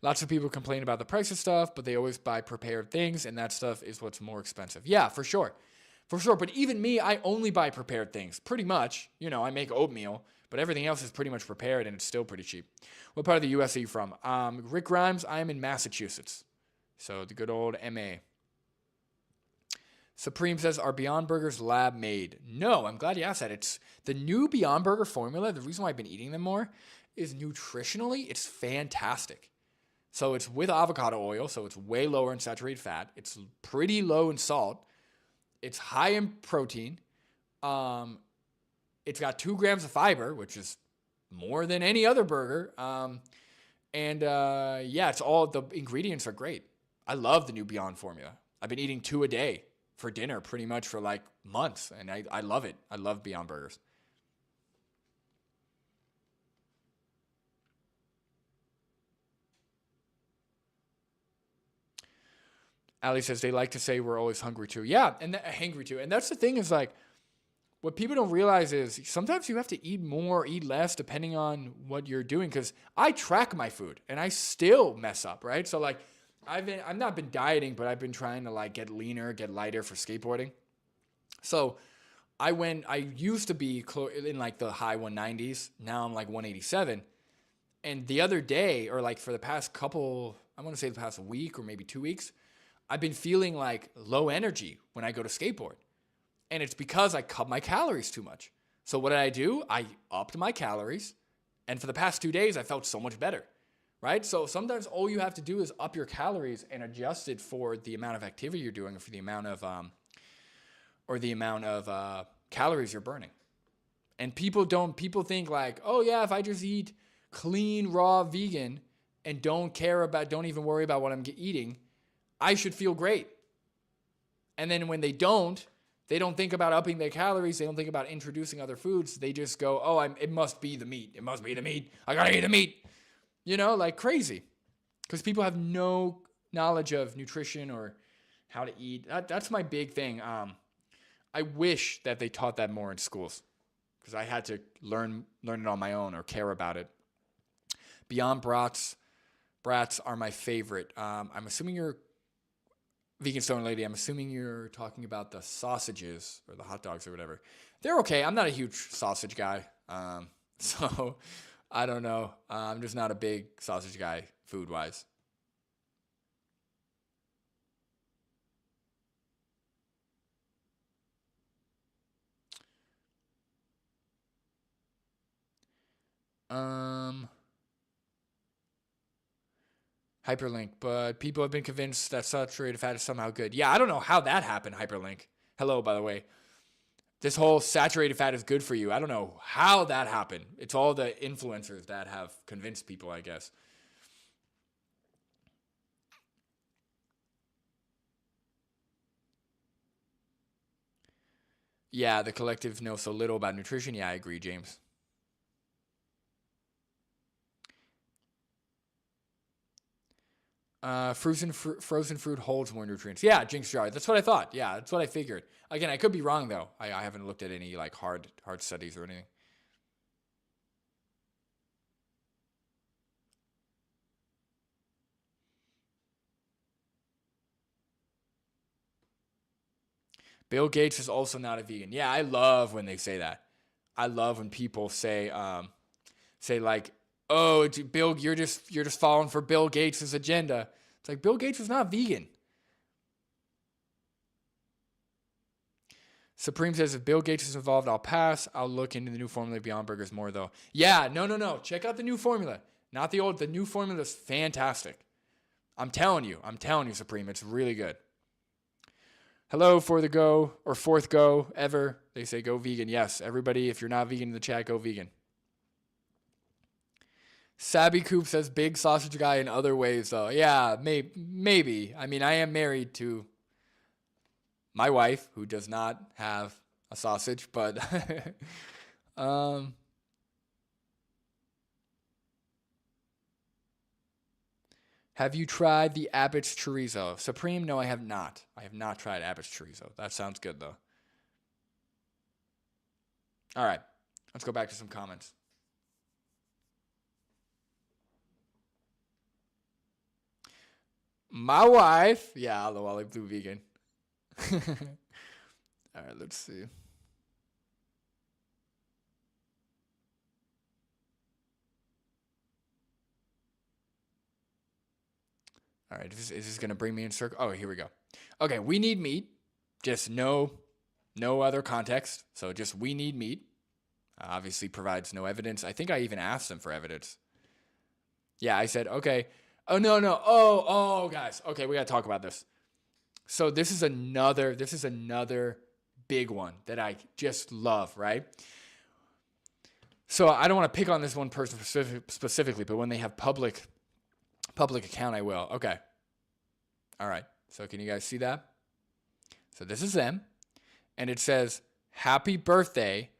Lots of people complain about the price of stuff, but they always buy prepared things, and that stuff is what's more expensive. Yeah, for sure. For sure. But even me, I only buy prepared things, pretty much. You know, I make oatmeal, but everything else is pretty much prepared, and it's still pretty cheap. What part of the U.S. are you from? Rick Grimes, I am in Massachusetts. So the good old M.A. Supreme says, are Beyond Burgers lab made? No, I'm glad you asked that. It's the new Beyond Burger formula. The reason why I've been eating them more is nutritionally, it's fantastic. So it's with avocado oil, so it's way lower in saturated fat. It's pretty low in salt. It's high in protein. It's got 2 grams of fiber, which is more than any other burger. It's all the ingredients are great. I love the new Beyond formula. I've been eating 2 a day for dinner pretty much for like months, and I love it. I love Beyond Burgers. Ali says they like to say we're always hungry too. Yeah, and hangry too. And that's the thing is like, what people don't realize is sometimes you have to eat more, eat less, depending on what you're doing. Because I track my food and I still mess up, right? So like, I've not been dieting, but I've been trying to like get leaner, get lighter for skateboarding. So I used to be in like the high 190s. Now I'm like 187. And the other day, or like for the past couple, I want to say the past week or maybe 2 weeks, I've been feeling like low energy when I go to skateboard. And it's because I cut my calories too much. So what did I do? I upped my calories. And for the past 2 days, I felt so much better, right? So sometimes all you have to do is up your calories and adjust it for the amount of activity you're doing, or for the amount of calories you're burning. And people think like, oh yeah, if I just eat clean, raw, vegan and don't even worry about what I'm eating, I should feel great. And then when they don't think about upping their calories. They don't think about introducing other foods. They just go, oh, it must be the meat. It must be the meat. I gotta eat the meat. Like crazy. Because people have no knowledge of nutrition or how to eat. That's my big thing. I wish that they taught that more in schools, because I had to learn it on my own or care about it. Beyond Brats are my favorite. I'm assuming you're Vegan Stone Lady, I'm assuming you're talking about the sausages or the hot dogs or whatever. They're okay. I'm not a huge sausage guy. So I don't know. I'm just not a big sausage guy food-wise. Hyperlink, but people have been convinced that saturated fat is somehow good. Yeah, I don't know how that happened, Hyperlink. Hello, by the way. This whole saturated fat is good for you. I don't know how that happened. It's all the influencers that have convinced people, I guess. Yeah, the collective knows so little about nutrition. Yeah, I agree, James. Frozen fruit holds more nutrients. Yeah, Jinx Jar. That's what I thought. Yeah, that's what I figured. Again, I could be wrong though. I haven't looked at any like hard studies or anything. Bill Gates is also not a vegan. Yeah, I love when they say that. I love when people say like oh, Bill, you're just falling for Bill Gates' agenda. It's like, Bill Gates is not vegan. Supreme says, if Bill Gates is involved, I'll pass. I'll look into the new formula Beyond Burgers more, though. Yeah, no. Check out the new formula. Not the old. The new formula is fantastic. I'm telling you, Supreme. It's really good. Hello for the go, or fourth go ever. They say go vegan. Yes, everybody, if you're not vegan in the chat, go vegan. Sabby Coop says, big sausage guy in other ways, though. Yeah, maybe. I mean, I am married to my wife, who does not have a sausage, but have you tried the Abbott's chorizo? Supreme, no, I have not. I have not tried Abbott's chorizo. That sounds good, though. All right, let's go back to some comments. My wife, yeah, although I like blue vegan. All right, let's see. All right, is this going to bring me in circle? Oh, here we go. Okay, we need meat. Just no other context. So just we need meat. Obviously provides no evidence. I think I even asked them for evidence. Yeah, I said, okay. Oh, no. Oh, guys. Okay, we got to talk about this. So this is another big one that I just love, right? So I don't want to pick on this one person specifically, but when they have public account, I will. Okay. All right. So can you guys see that? So this is them. And it says, happy birthday,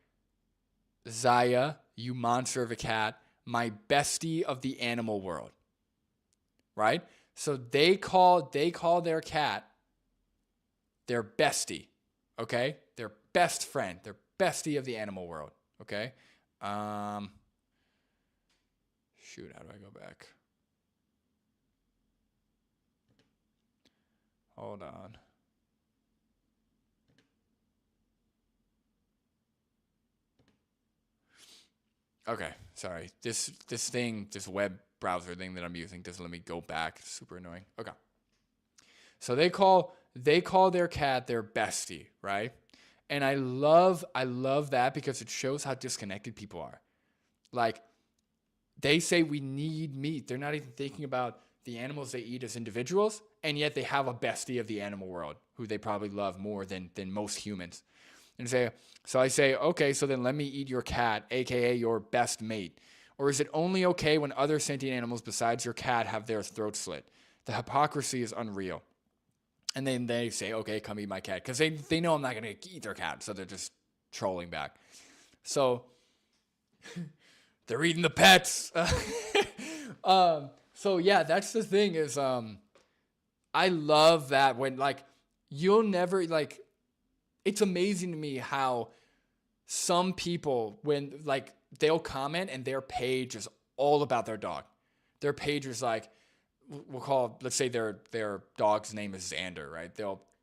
Zaya, you monster of a cat, my bestie of the animal world. Right? So they call their cat their bestie. Okay? Their best friend. Their bestie of the animal world. Okay? Shoot, how do I go back? Hold on. Okay, sorry. This web browser thing that I'm using doesn't let me go back. It's super annoying. Okay. So they call their cat their bestie, right? And I love that because it shows how disconnected people are. Like, they say we need meat. They're not even thinking about the animals they eat as individuals, and yet they have a bestie of the animal world who they probably love more than most humans. And so I say, okay, so then let me eat your cat, aka your best mate. Or is it only okay when other sentient animals besides your cat have their throats slit? The hypocrisy is unreal. And then they say, okay, come eat my cat. Because they know I'm not going to eat their cat, so they're just trolling back. So they're eating the pets. So yeah, that's the thing is I love that when, like, you'll never, like, it's amazing to me how some people, when, like, they'll comment and their page is all about their dog. Their page is like, let's say their dog's name is Xander, right?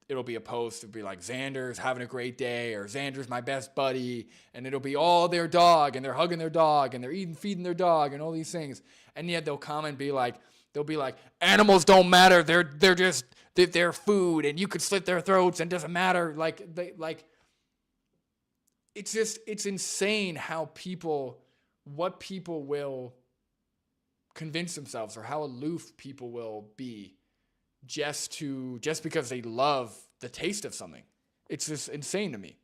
It'll be a post, it'll be like, Xander's having a great day, or Xander's my best buddy, and it'll be all their dog, and they're hugging their dog, and they're feeding their dog, and all these things. And yet they'll comment, they'll be like, animals don't matter, they're food, and you could slit their throats, and it doesn't matter. It's insane how what people will convince themselves, or how aloof people will be just because they love the taste of something. It's just insane to me.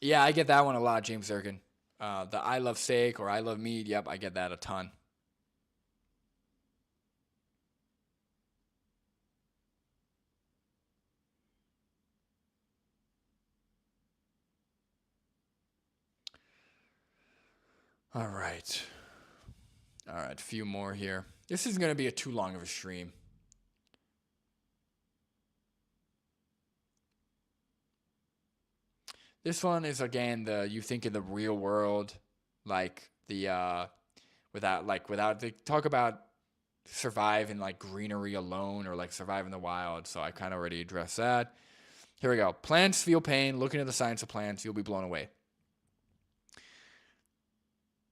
Yeah, I get that one a lot, James Zirkin. The I love steak or I love meat. Yep, I get that a ton. All right, a few more here. This isn't going to be too long of a stream. This one is, again, you think in the real world, like without they talk about survive in like greenery alone or like survive in the wild. So I kind of already addressed that. Here we go. Plants feel pain. Look into the science of plants. You'll be blown away.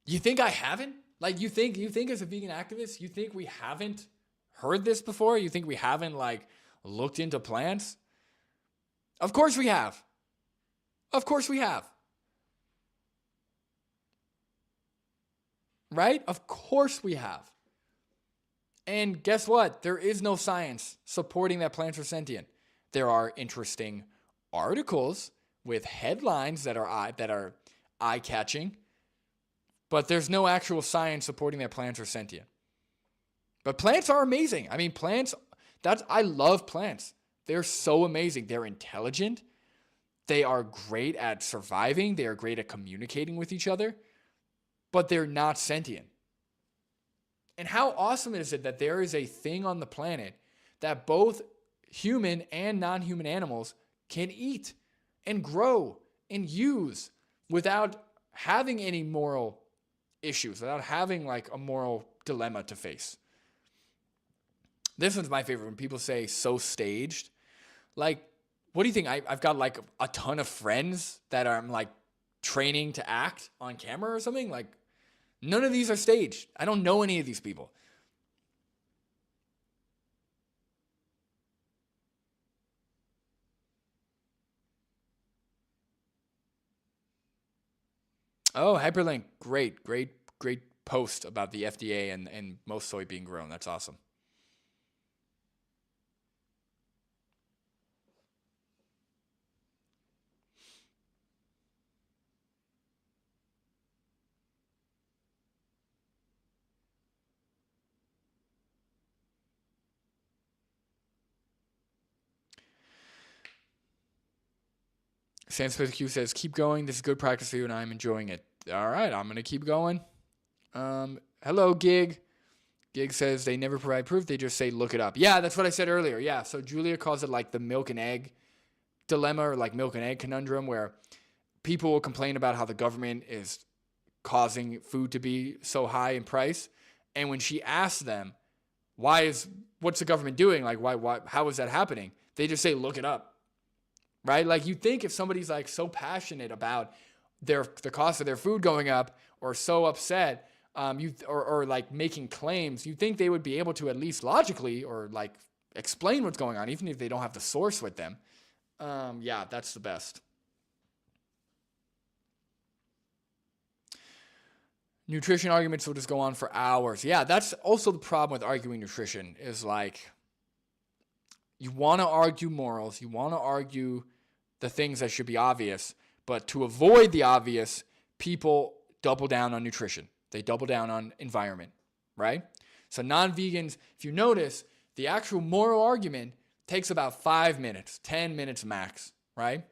You think I haven't? Like you think as a vegan activist, you think we haven't heard this before? You think we haven't like looked into plants? Of course we have. Of course we have. Right? Of course we have. And guess what? There is no science supporting that plants are sentient. There are interesting articles with headlines that are eye-catching, but there's no actual science supporting that plants are sentient. But plants are amazing. I mean, I love plants. They're so amazing. They're intelligent. They are great at surviving. They are great at communicating with each other, but they're not sentient. And how awesome is it that there is a thing on the planet that both human and non-human animals can eat and grow and use without having any moral issues, without having like a moral dilemma to face. This one's my favorite when people say so staged. Like, what do you think? I've got like a ton of friends that I'm like training to act on camera or something. Like, none of these are staged. I don't know any of these people. Oh, hyperlink. Great post about the FDA and most soy being grown. That's awesome. Sam Smith Q says, keep going. This is good practice for you, and I'm enjoying it. All right, I'm going to keep going. Hello, Gig. Gig says they never provide proof. They just say, look it up. Yeah, that's what I said earlier. Yeah, so Julia calls it like the milk and egg dilemma or like milk and egg conundrum where people will complain about how the government is causing food to be so high in price. And when she asks them, what's the government doing? Like, how is that happening? They just say, look it up. Right? Like you think if somebody's like so passionate about the cost of their food going up or so upset, or like making claims, you think they would be able to at least logically or like explain what's going on, even if they don't have the source with them. Yeah, that's the best. Nutrition arguments will just go on for hours. Yeah, that's also the problem with arguing nutrition is like you want to argue morals, you want to argue the things that should be obvious, but to avoid the obvious, people double down on nutrition. They double down on environment, right? So non-vegans, if you notice, the actual moral argument takes about 5 minutes, 10 minutes max, right?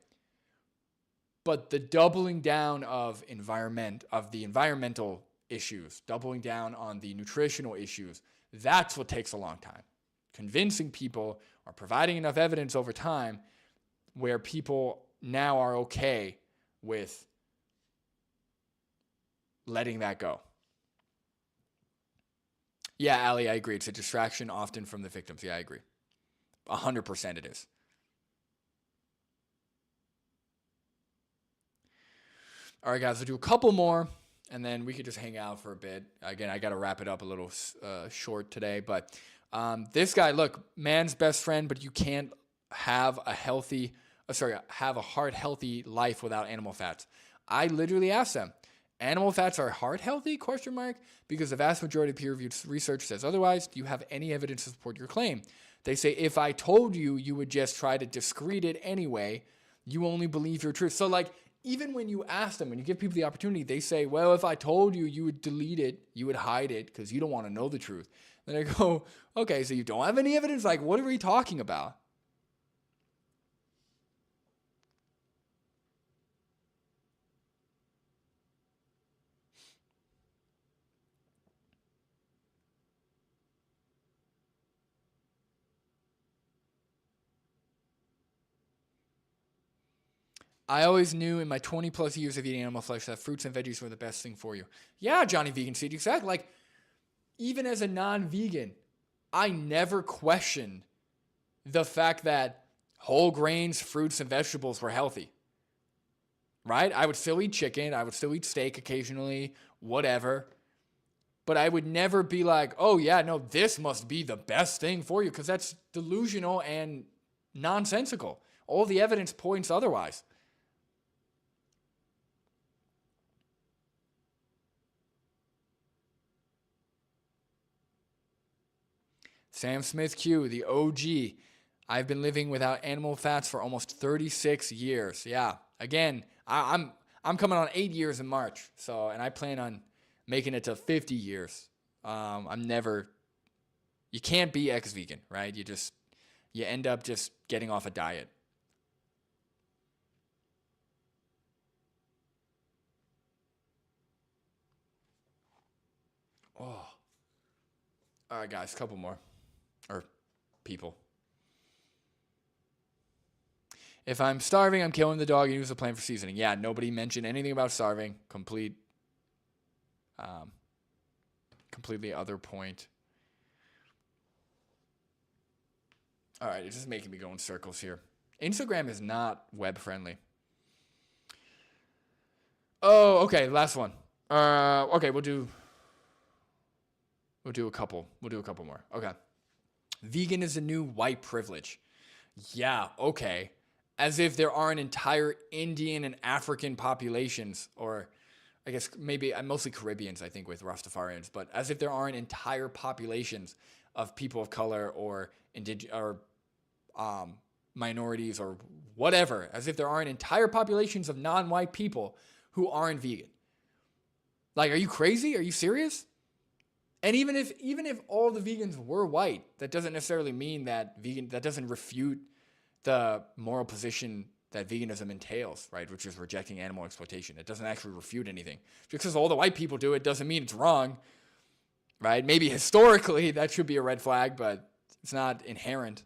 But the doubling down of the environmental issues, doubling down on the nutritional issues, that's what takes a long time. Convincing people or providing enough evidence over time where people now are okay with letting that go. Yeah, Ali, I agree. It's a distraction often from the victims. Yeah, I agree. 100% it is. All right, guys, we'll do a couple more, and then we could just hang out for a bit. Again, I got to wrap it up a little short today, but this guy, look, man's best friend, but you can't have a heart healthy life without animal fats. I literally asked them, animal fats are heart healthy? ? Because the vast majority of peer-reviewed research says otherwise. Do you have any evidence to support your claim? They say, if I told you, you would just try to discredit it anyway. You only believe your truth. So like, even when you ask them, when you give people the opportunity, they say, well, if I told you, you would delete it, you would hide it because you don't want to know the truth. Then I go, okay, so you don't have any evidence? Like, what are we talking about? I always knew in my 20 plus years of eating animal flesh that fruits and veggies were the best thing for you. Yeah, Johnny Vegan Seed, exactly. Like, even as a non-vegan, I never questioned the fact that whole grains, fruits, and vegetables were healthy. Right? I would still eat chicken. I would still eat steak occasionally, whatever. But I would never be like, oh, yeah, no, this must be the best thing for you, because that's delusional and nonsensical. All the evidence points otherwise. Sam Smith Q, the OG. I've been living without animal fats for almost 36 years. Yeah, again, I'm coming on 8 years in March. So, and I plan on making it to 50 years. You can't be ex-vegan, right? You end up just getting off a diet. Oh. All right, guys, a couple more. Or people. If I'm starving, I'm killing the dog and use the plan for seasoning. Yeah, nobody mentioned anything about starving. Completely other point. All right, it's just making me go in circles here. Instagram is not web friendly. Oh, okay, last one. Okay, we'll do a couple. We'll do a couple more. Okay. Vegan is a new white privilege. Yeah, okay. As if there aren't entire Indian and African populations, or I guess maybe mostly Caribbeans, I think, with Rastafarians, but as if there aren't entire populations of people of color or minorities or whatever, as if there aren't entire populations of non-white people who aren't vegan. Like, are you crazy? Are you serious? And even if all the vegans were white, that doesn't necessarily mean that doesn't refute the moral position that veganism entails, right? Which is rejecting animal exploitation. It doesn't actually refute anything. Just because all the white people do it doesn't mean it's wrong, right? Maybe historically that should be a red flag, but it's not inherent.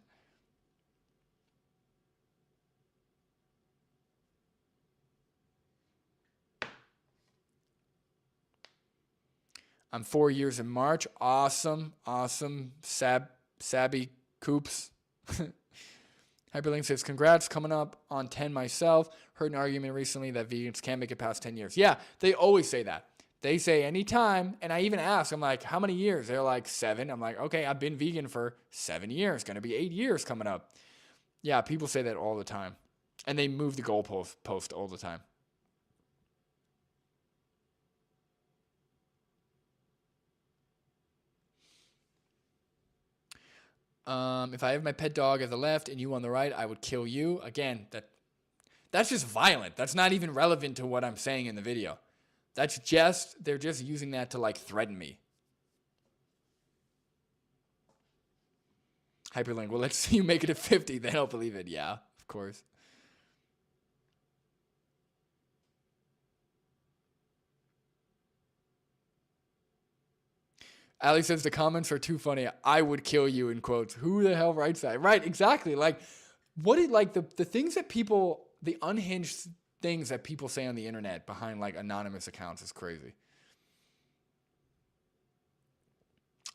I'm 4 years in March. Awesome. Sabby Coops. Hyperlink says, congrats, coming up on 10 myself. Heard an argument recently that vegans can't make it past 10 years. Yeah, they always say that. They say anytime, and I even ask, I'm like, how many years? They're like 7. I'm like, okay, I've been vegan for 7 years. Going to be 8 years coming up. Yeah, people say that all the time. And they move the goalpost all the time. If I have my pet dog at the left and you on the right, I would kill you. Again, that's just violent. That's not even relevant to what I'm saying in the video. They're just using that to like threaten me. Hyperlink, well, let's see you make it to 50, then I'll believe it. Yeah, of course. Ali says the comments are too funny. I would kill you in quotes. Who the hell writes that? Right, exactly. Like, the things that people, the unhinged things that people say on the internet behind like anonymous accounts is crazy.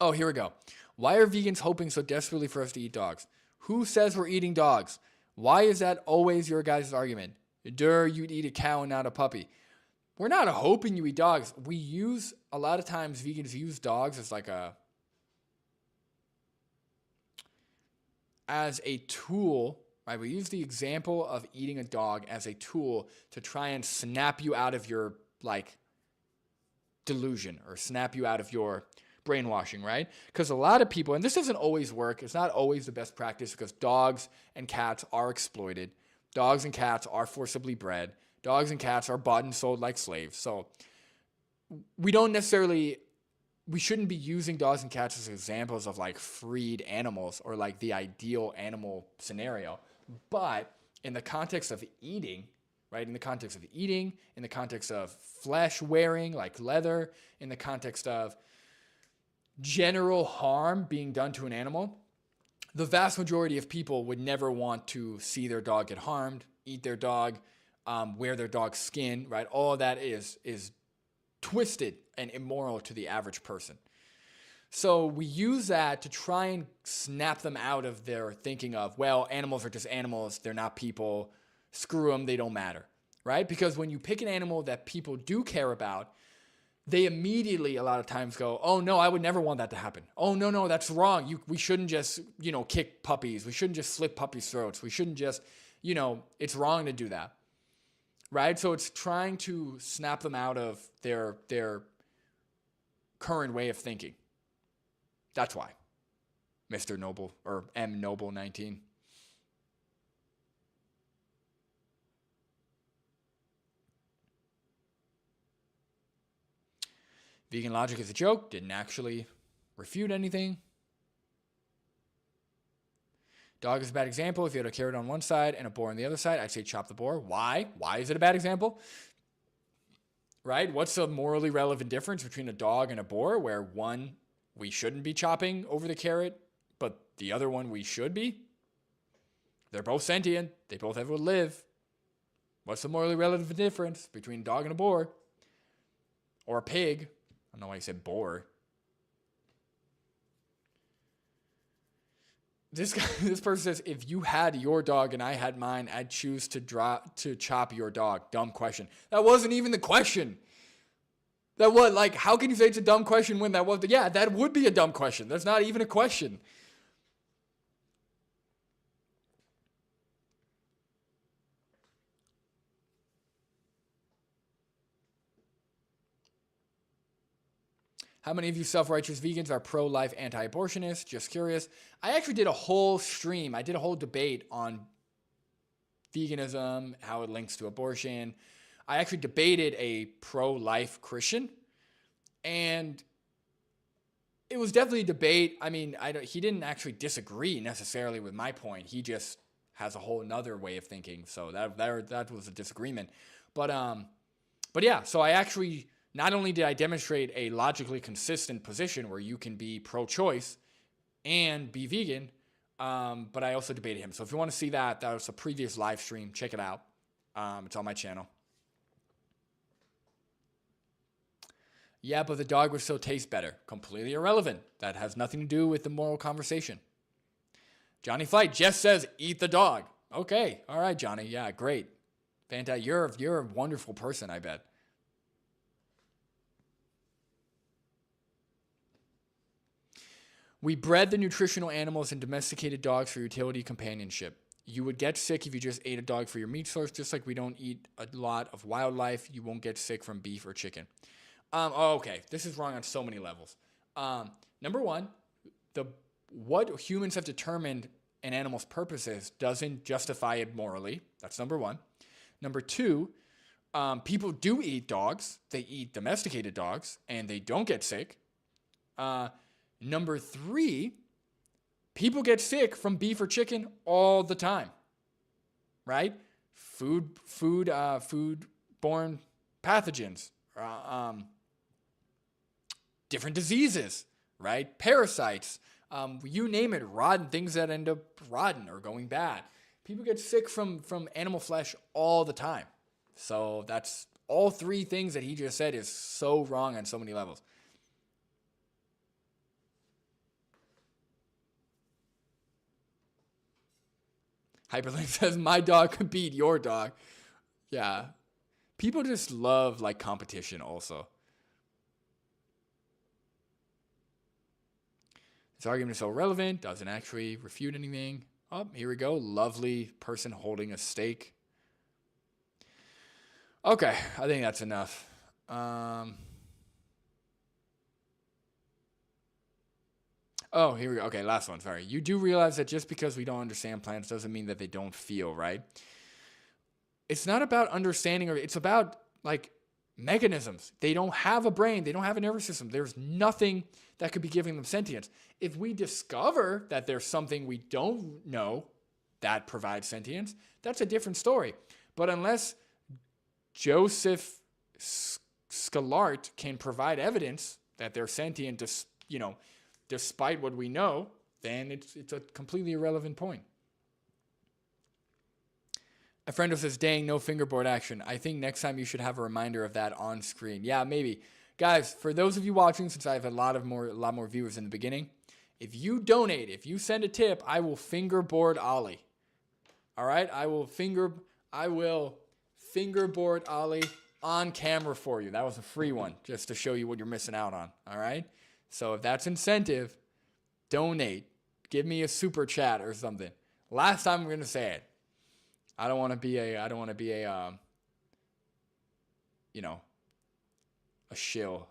Oh, here we go. Why are vegans hoping so desperately for us to eat dogs? Who says we're eating dogs? Why is that always your guys' argument? You'd eat a cow and not a puppy. We're not hoping you eat dogs. A lot of times vegans use dogs as a tool, right? We use the example of eating a dog as a tool to try and snap you out of your like delusion or snap you out of your brainwashing, right? Because a lot of people, and this doesn't always work, it's not always the best practice because dogs and cats are exploited. Dogs and cats are forcibly bred. Dogs and cats are bought and sold like slaves. So we shouldn't be using dogs and cats as examples of like freed animals or like the ideal animal scenario. But in the context of eating, right? In the context of eating, in the context of flesh wearing like leather, in the context of general harm being done to an animal, the vast majority of people would never want to see their dog get harmed, eat their dog, wear their dog's skin, right? All of that is twisted and immoral to the average person. So we use that to try and snap them out of their thinking of, well, animals are just animals. They're not people. Screw them. They don't matter, right? Because when you pick an animal that people do care about, they immediately a lot of times go, oh, no, I would never want that to happen. Oh, no, that's wrong. We shouldn't just, kick puppies. We shouldn't just slit puppies' throats. We shouldn't just, it's wrong to do that, right? So it's trying to snap them out of their current way of thinking. That's why. Mr. Noble or M Noble 19. Vegan logic is a joke. Didn't actually refute anything. Dog is a bad example. If you had a carrot on one side and a boar on the other side, I'd say chop the boar. Why? Why is it a bad example? Right? What's the morally relevant difference between a dog and a boar, where one we shouldn't be chopping over the carrot, but the other one we should be? They're both sentient. They both have to live. What's the morally relevant difference between a dog and a boar? Or a pig? I don't know why you said boar. This person says, if you had your dog and I had mine, I'd choose to chop your dog. Dumb question. That wasn't even the question. That was like, how can you say it's a dumb question when that was? Yeah, that would be a dumb question. That's not even a question. How many of you self-righteous vegans are pro-life anti-abortionists? Just curious. I actually did a whole stream. I did a whole debate on veganism, how it links to abortion. I actually debated a pro-life Christian, and it was definitely a debate. I mean, he didn't actually disagree necessarily with my point. He just has a whole nother way of thinking. So that was a disagreement. But yeah, so I actually, not only did I demonstrate a logically consistent position where you can be pro-choice and be vegan, but I also debated him. So if you want to see that was a previous live stream. Check it out. It's on my channel. Yeah, but the dog would still taste better. Completely irrelevant. That has nothing to do with the moral conversation. Johnny Fight just says, eat the dog. Okay. All right, Johnny. Yeah, great. Fantastic. You're a wonderful person, I bet. We bred the nutritional animals and domesticated dogs for utility companionship. You would get sick if you just ate a dog for your meat source, just like we don't eat a lot of wildlife. You won't get sick from beef or chicken. Okay. This is wrong on so many levels. Number one, what humans have determined an animal's purpose is doesn't justify it morally. That's number one. Number two, people do eat dogs. They eat domesticated dogs, and they don't get sick. Number three, people get sick from beef or chicken all the time, right? Food-borne pathogens, different diseases, right? Parasites, you name it, rotten things that end up rotten or going bad. People get sick from animal flesh all the time. So that's all three things that he just said is so wrong on so many levels. Hyperlink says, my dog could beat your dog. Yeah. People just love like competition also. This argument is so relevant, doesn't actually refute anything. Oh, here we go. Lovely person holding a steak. Okay, I think that's enough. Oh, here we go. Okay, last one. Sorry. You do realize that just because we don't understand plants doesn't mean that they don't feel, right? It's not about understanding, or it's about like mechanisms. They don't have a brain. They don't have a nervous system. There's nothing that could be giving them sentience. If we discover that there's something we don't know that provides sentience, that's a different story. But unless Joseph Scalart can provide evidence that they're sentient, despite what we know, then it's a completely irrelevant point. A friend says, dang, no fingerboard action. I think next time you should have a reminder of that on screen. Yeah, maybe. Guys, for those of you watching, since I have a lot more viewers in the beginning, if you donate, if you send a tip, I will fingerboard Ollie. All right? I will fingerboard Ollie on camera for you. That was a free one, just to show you what you're missing out on. All right? So if that's incentive, donate. Give me a super chat or something. Last time I'm going to say it. I don't want to be a shill.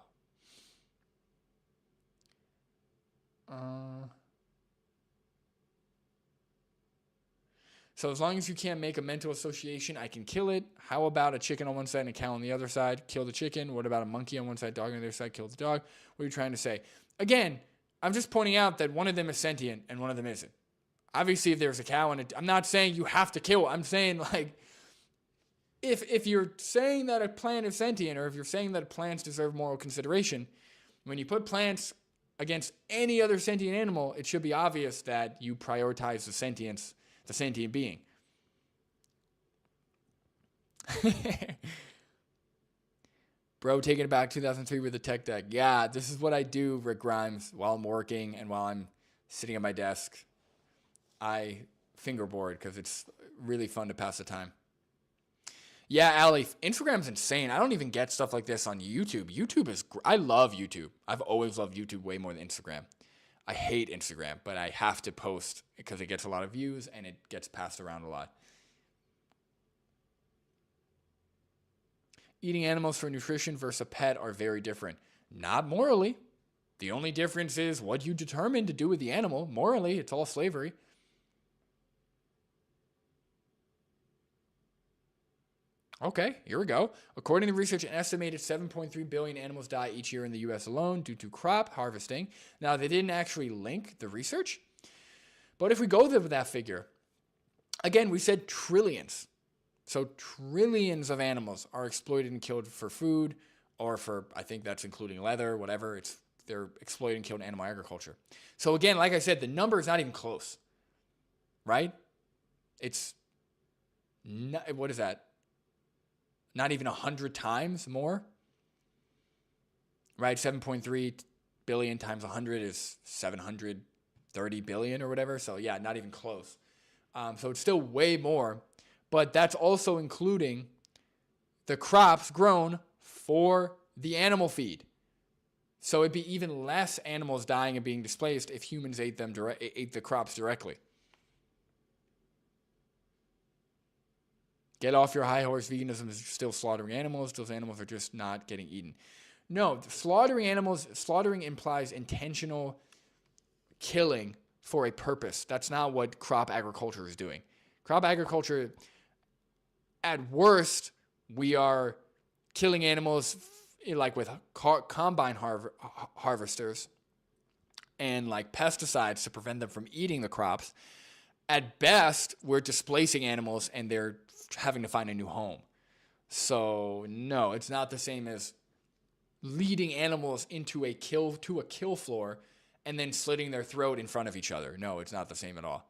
So as long as you can't make a mental association, I can kill it. How about a chicken on one side and a cow on the other side? Kill the chicken. What about a monkey on one side, dog on the other side? Kill the dog. What are you trying to say? Again, I'm just pointing out that one of them is sentient and one of them isn't. Obviously, if there's a cow and I'm not saying you have to kill. I'm saying, like, if you're saying that a plant is sentient, or if you're saying that plants deserve moral consideration, when you put plants against any other sentient animal, it should be obvious that you prioritize the sentient being. Bro, taking it back 2003 with the tech deck. Yeah, this is what I do, Rick Grimes, while I'm working and while I'm sitting at my desk. I fingerboard because it's really fun to pass the time. Yeah, Allie, Instagram's insane. I don't even get stuff like this on YouTube. I love YouTube. I've always loved YouTube way more than Instagram. I hate Instagram, but I have to post because it gets a lot of views and it gets passed around a lot. Eating animals for nutrition versus a pet are very different. Not morally. The only difference is what you determine to do with the animal. Morally, it's all slavery. Okay, here we go. According to research, an estimated 7.3 billion animals die each year in the U.S. alone due to crop harvesting. Now, they didn't actually link the research. But if we go with that figure, again, we said trillions. So trillions of animals are exploited and killed for food or for, I think that's including leather, whatever. They're exploited and killed in animal agriculture. So again, like I said, the number is not even close, right? It's, not, what is that? Not even 100 times more, right? 7.3 billion times 100 is 730 billion or whatever. So yeah, not even close. So it's still way more, but that's also including the crops grown for the animal feed. So it'd be even less animals dying and being displaced if humans ate the crops directly. Get off your high horse. Veganism is still slaughtering animals. Those animals are just not getting eaten. No, slaughtering implies intentional killing for a purpose. That's not what crop agriculture is doing. Crop agriculture, at worst, we are killing animals like with combine harvesters and like pesticides to prevent them from eating the crops. At best, we're displacing animals and they're having to find a new home. So no, it's not the same as leading animals into a kill floor and then slitting their throat in front of each other. No, it's not the same at all.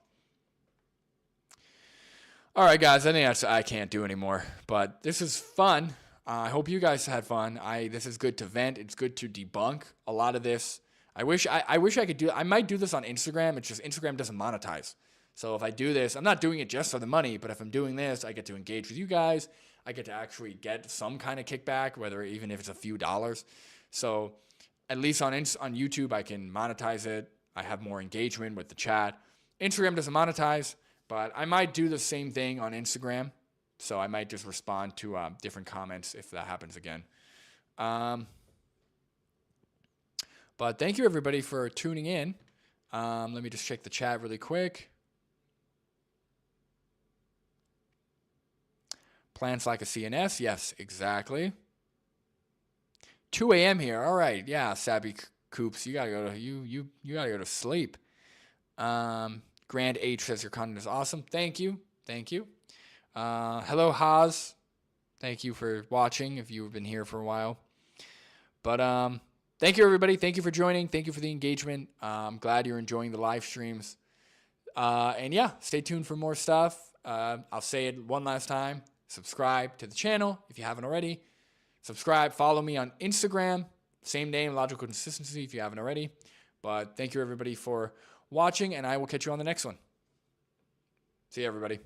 All right, guys, I think I can't do anymore, but this is fun. I hope you guys had fun. This is good to vent. It's good to debunk a lot of this. I wish I could do. I might do this on Instagram. It's just Instagram doesn't monetize. So if I do this, I'm not doing it just for the money, but if I'm doing this, I get to engage with you guys. I get to actually get some kind of kickback, even if it's a few dollars. So at least on YouTube, I can monetize it. I have more engagement with the chat. Instagram doesn't monetize, but I might do the same thing on Instagram. So I might just respond to different comments if that happens again. But thank you, everybody, for tuning in. Let me just check the chat really quick. Plants like a CNS. Yes, exactly. 2 a.m. here. All right. Yeah, Sabby Coops. You gotta go to sleep. Grand H says your content is awesome. Thank you. Hello, Haas. Thank you for watching if you've been here for a while. But thank you, everybody. Thank you for joining. Thank you for the engagement. I'm glad you're enjoying the live streams. And yeah, stay tuned for more stuff. I'll say it one last time. Subscribe to the channel if you haven't already. Subscribe. Follow me on Instagram. Same name, logical consistency if you haven't already. But thank you everybody for watching, and I will catch you on the next one. See you everybody.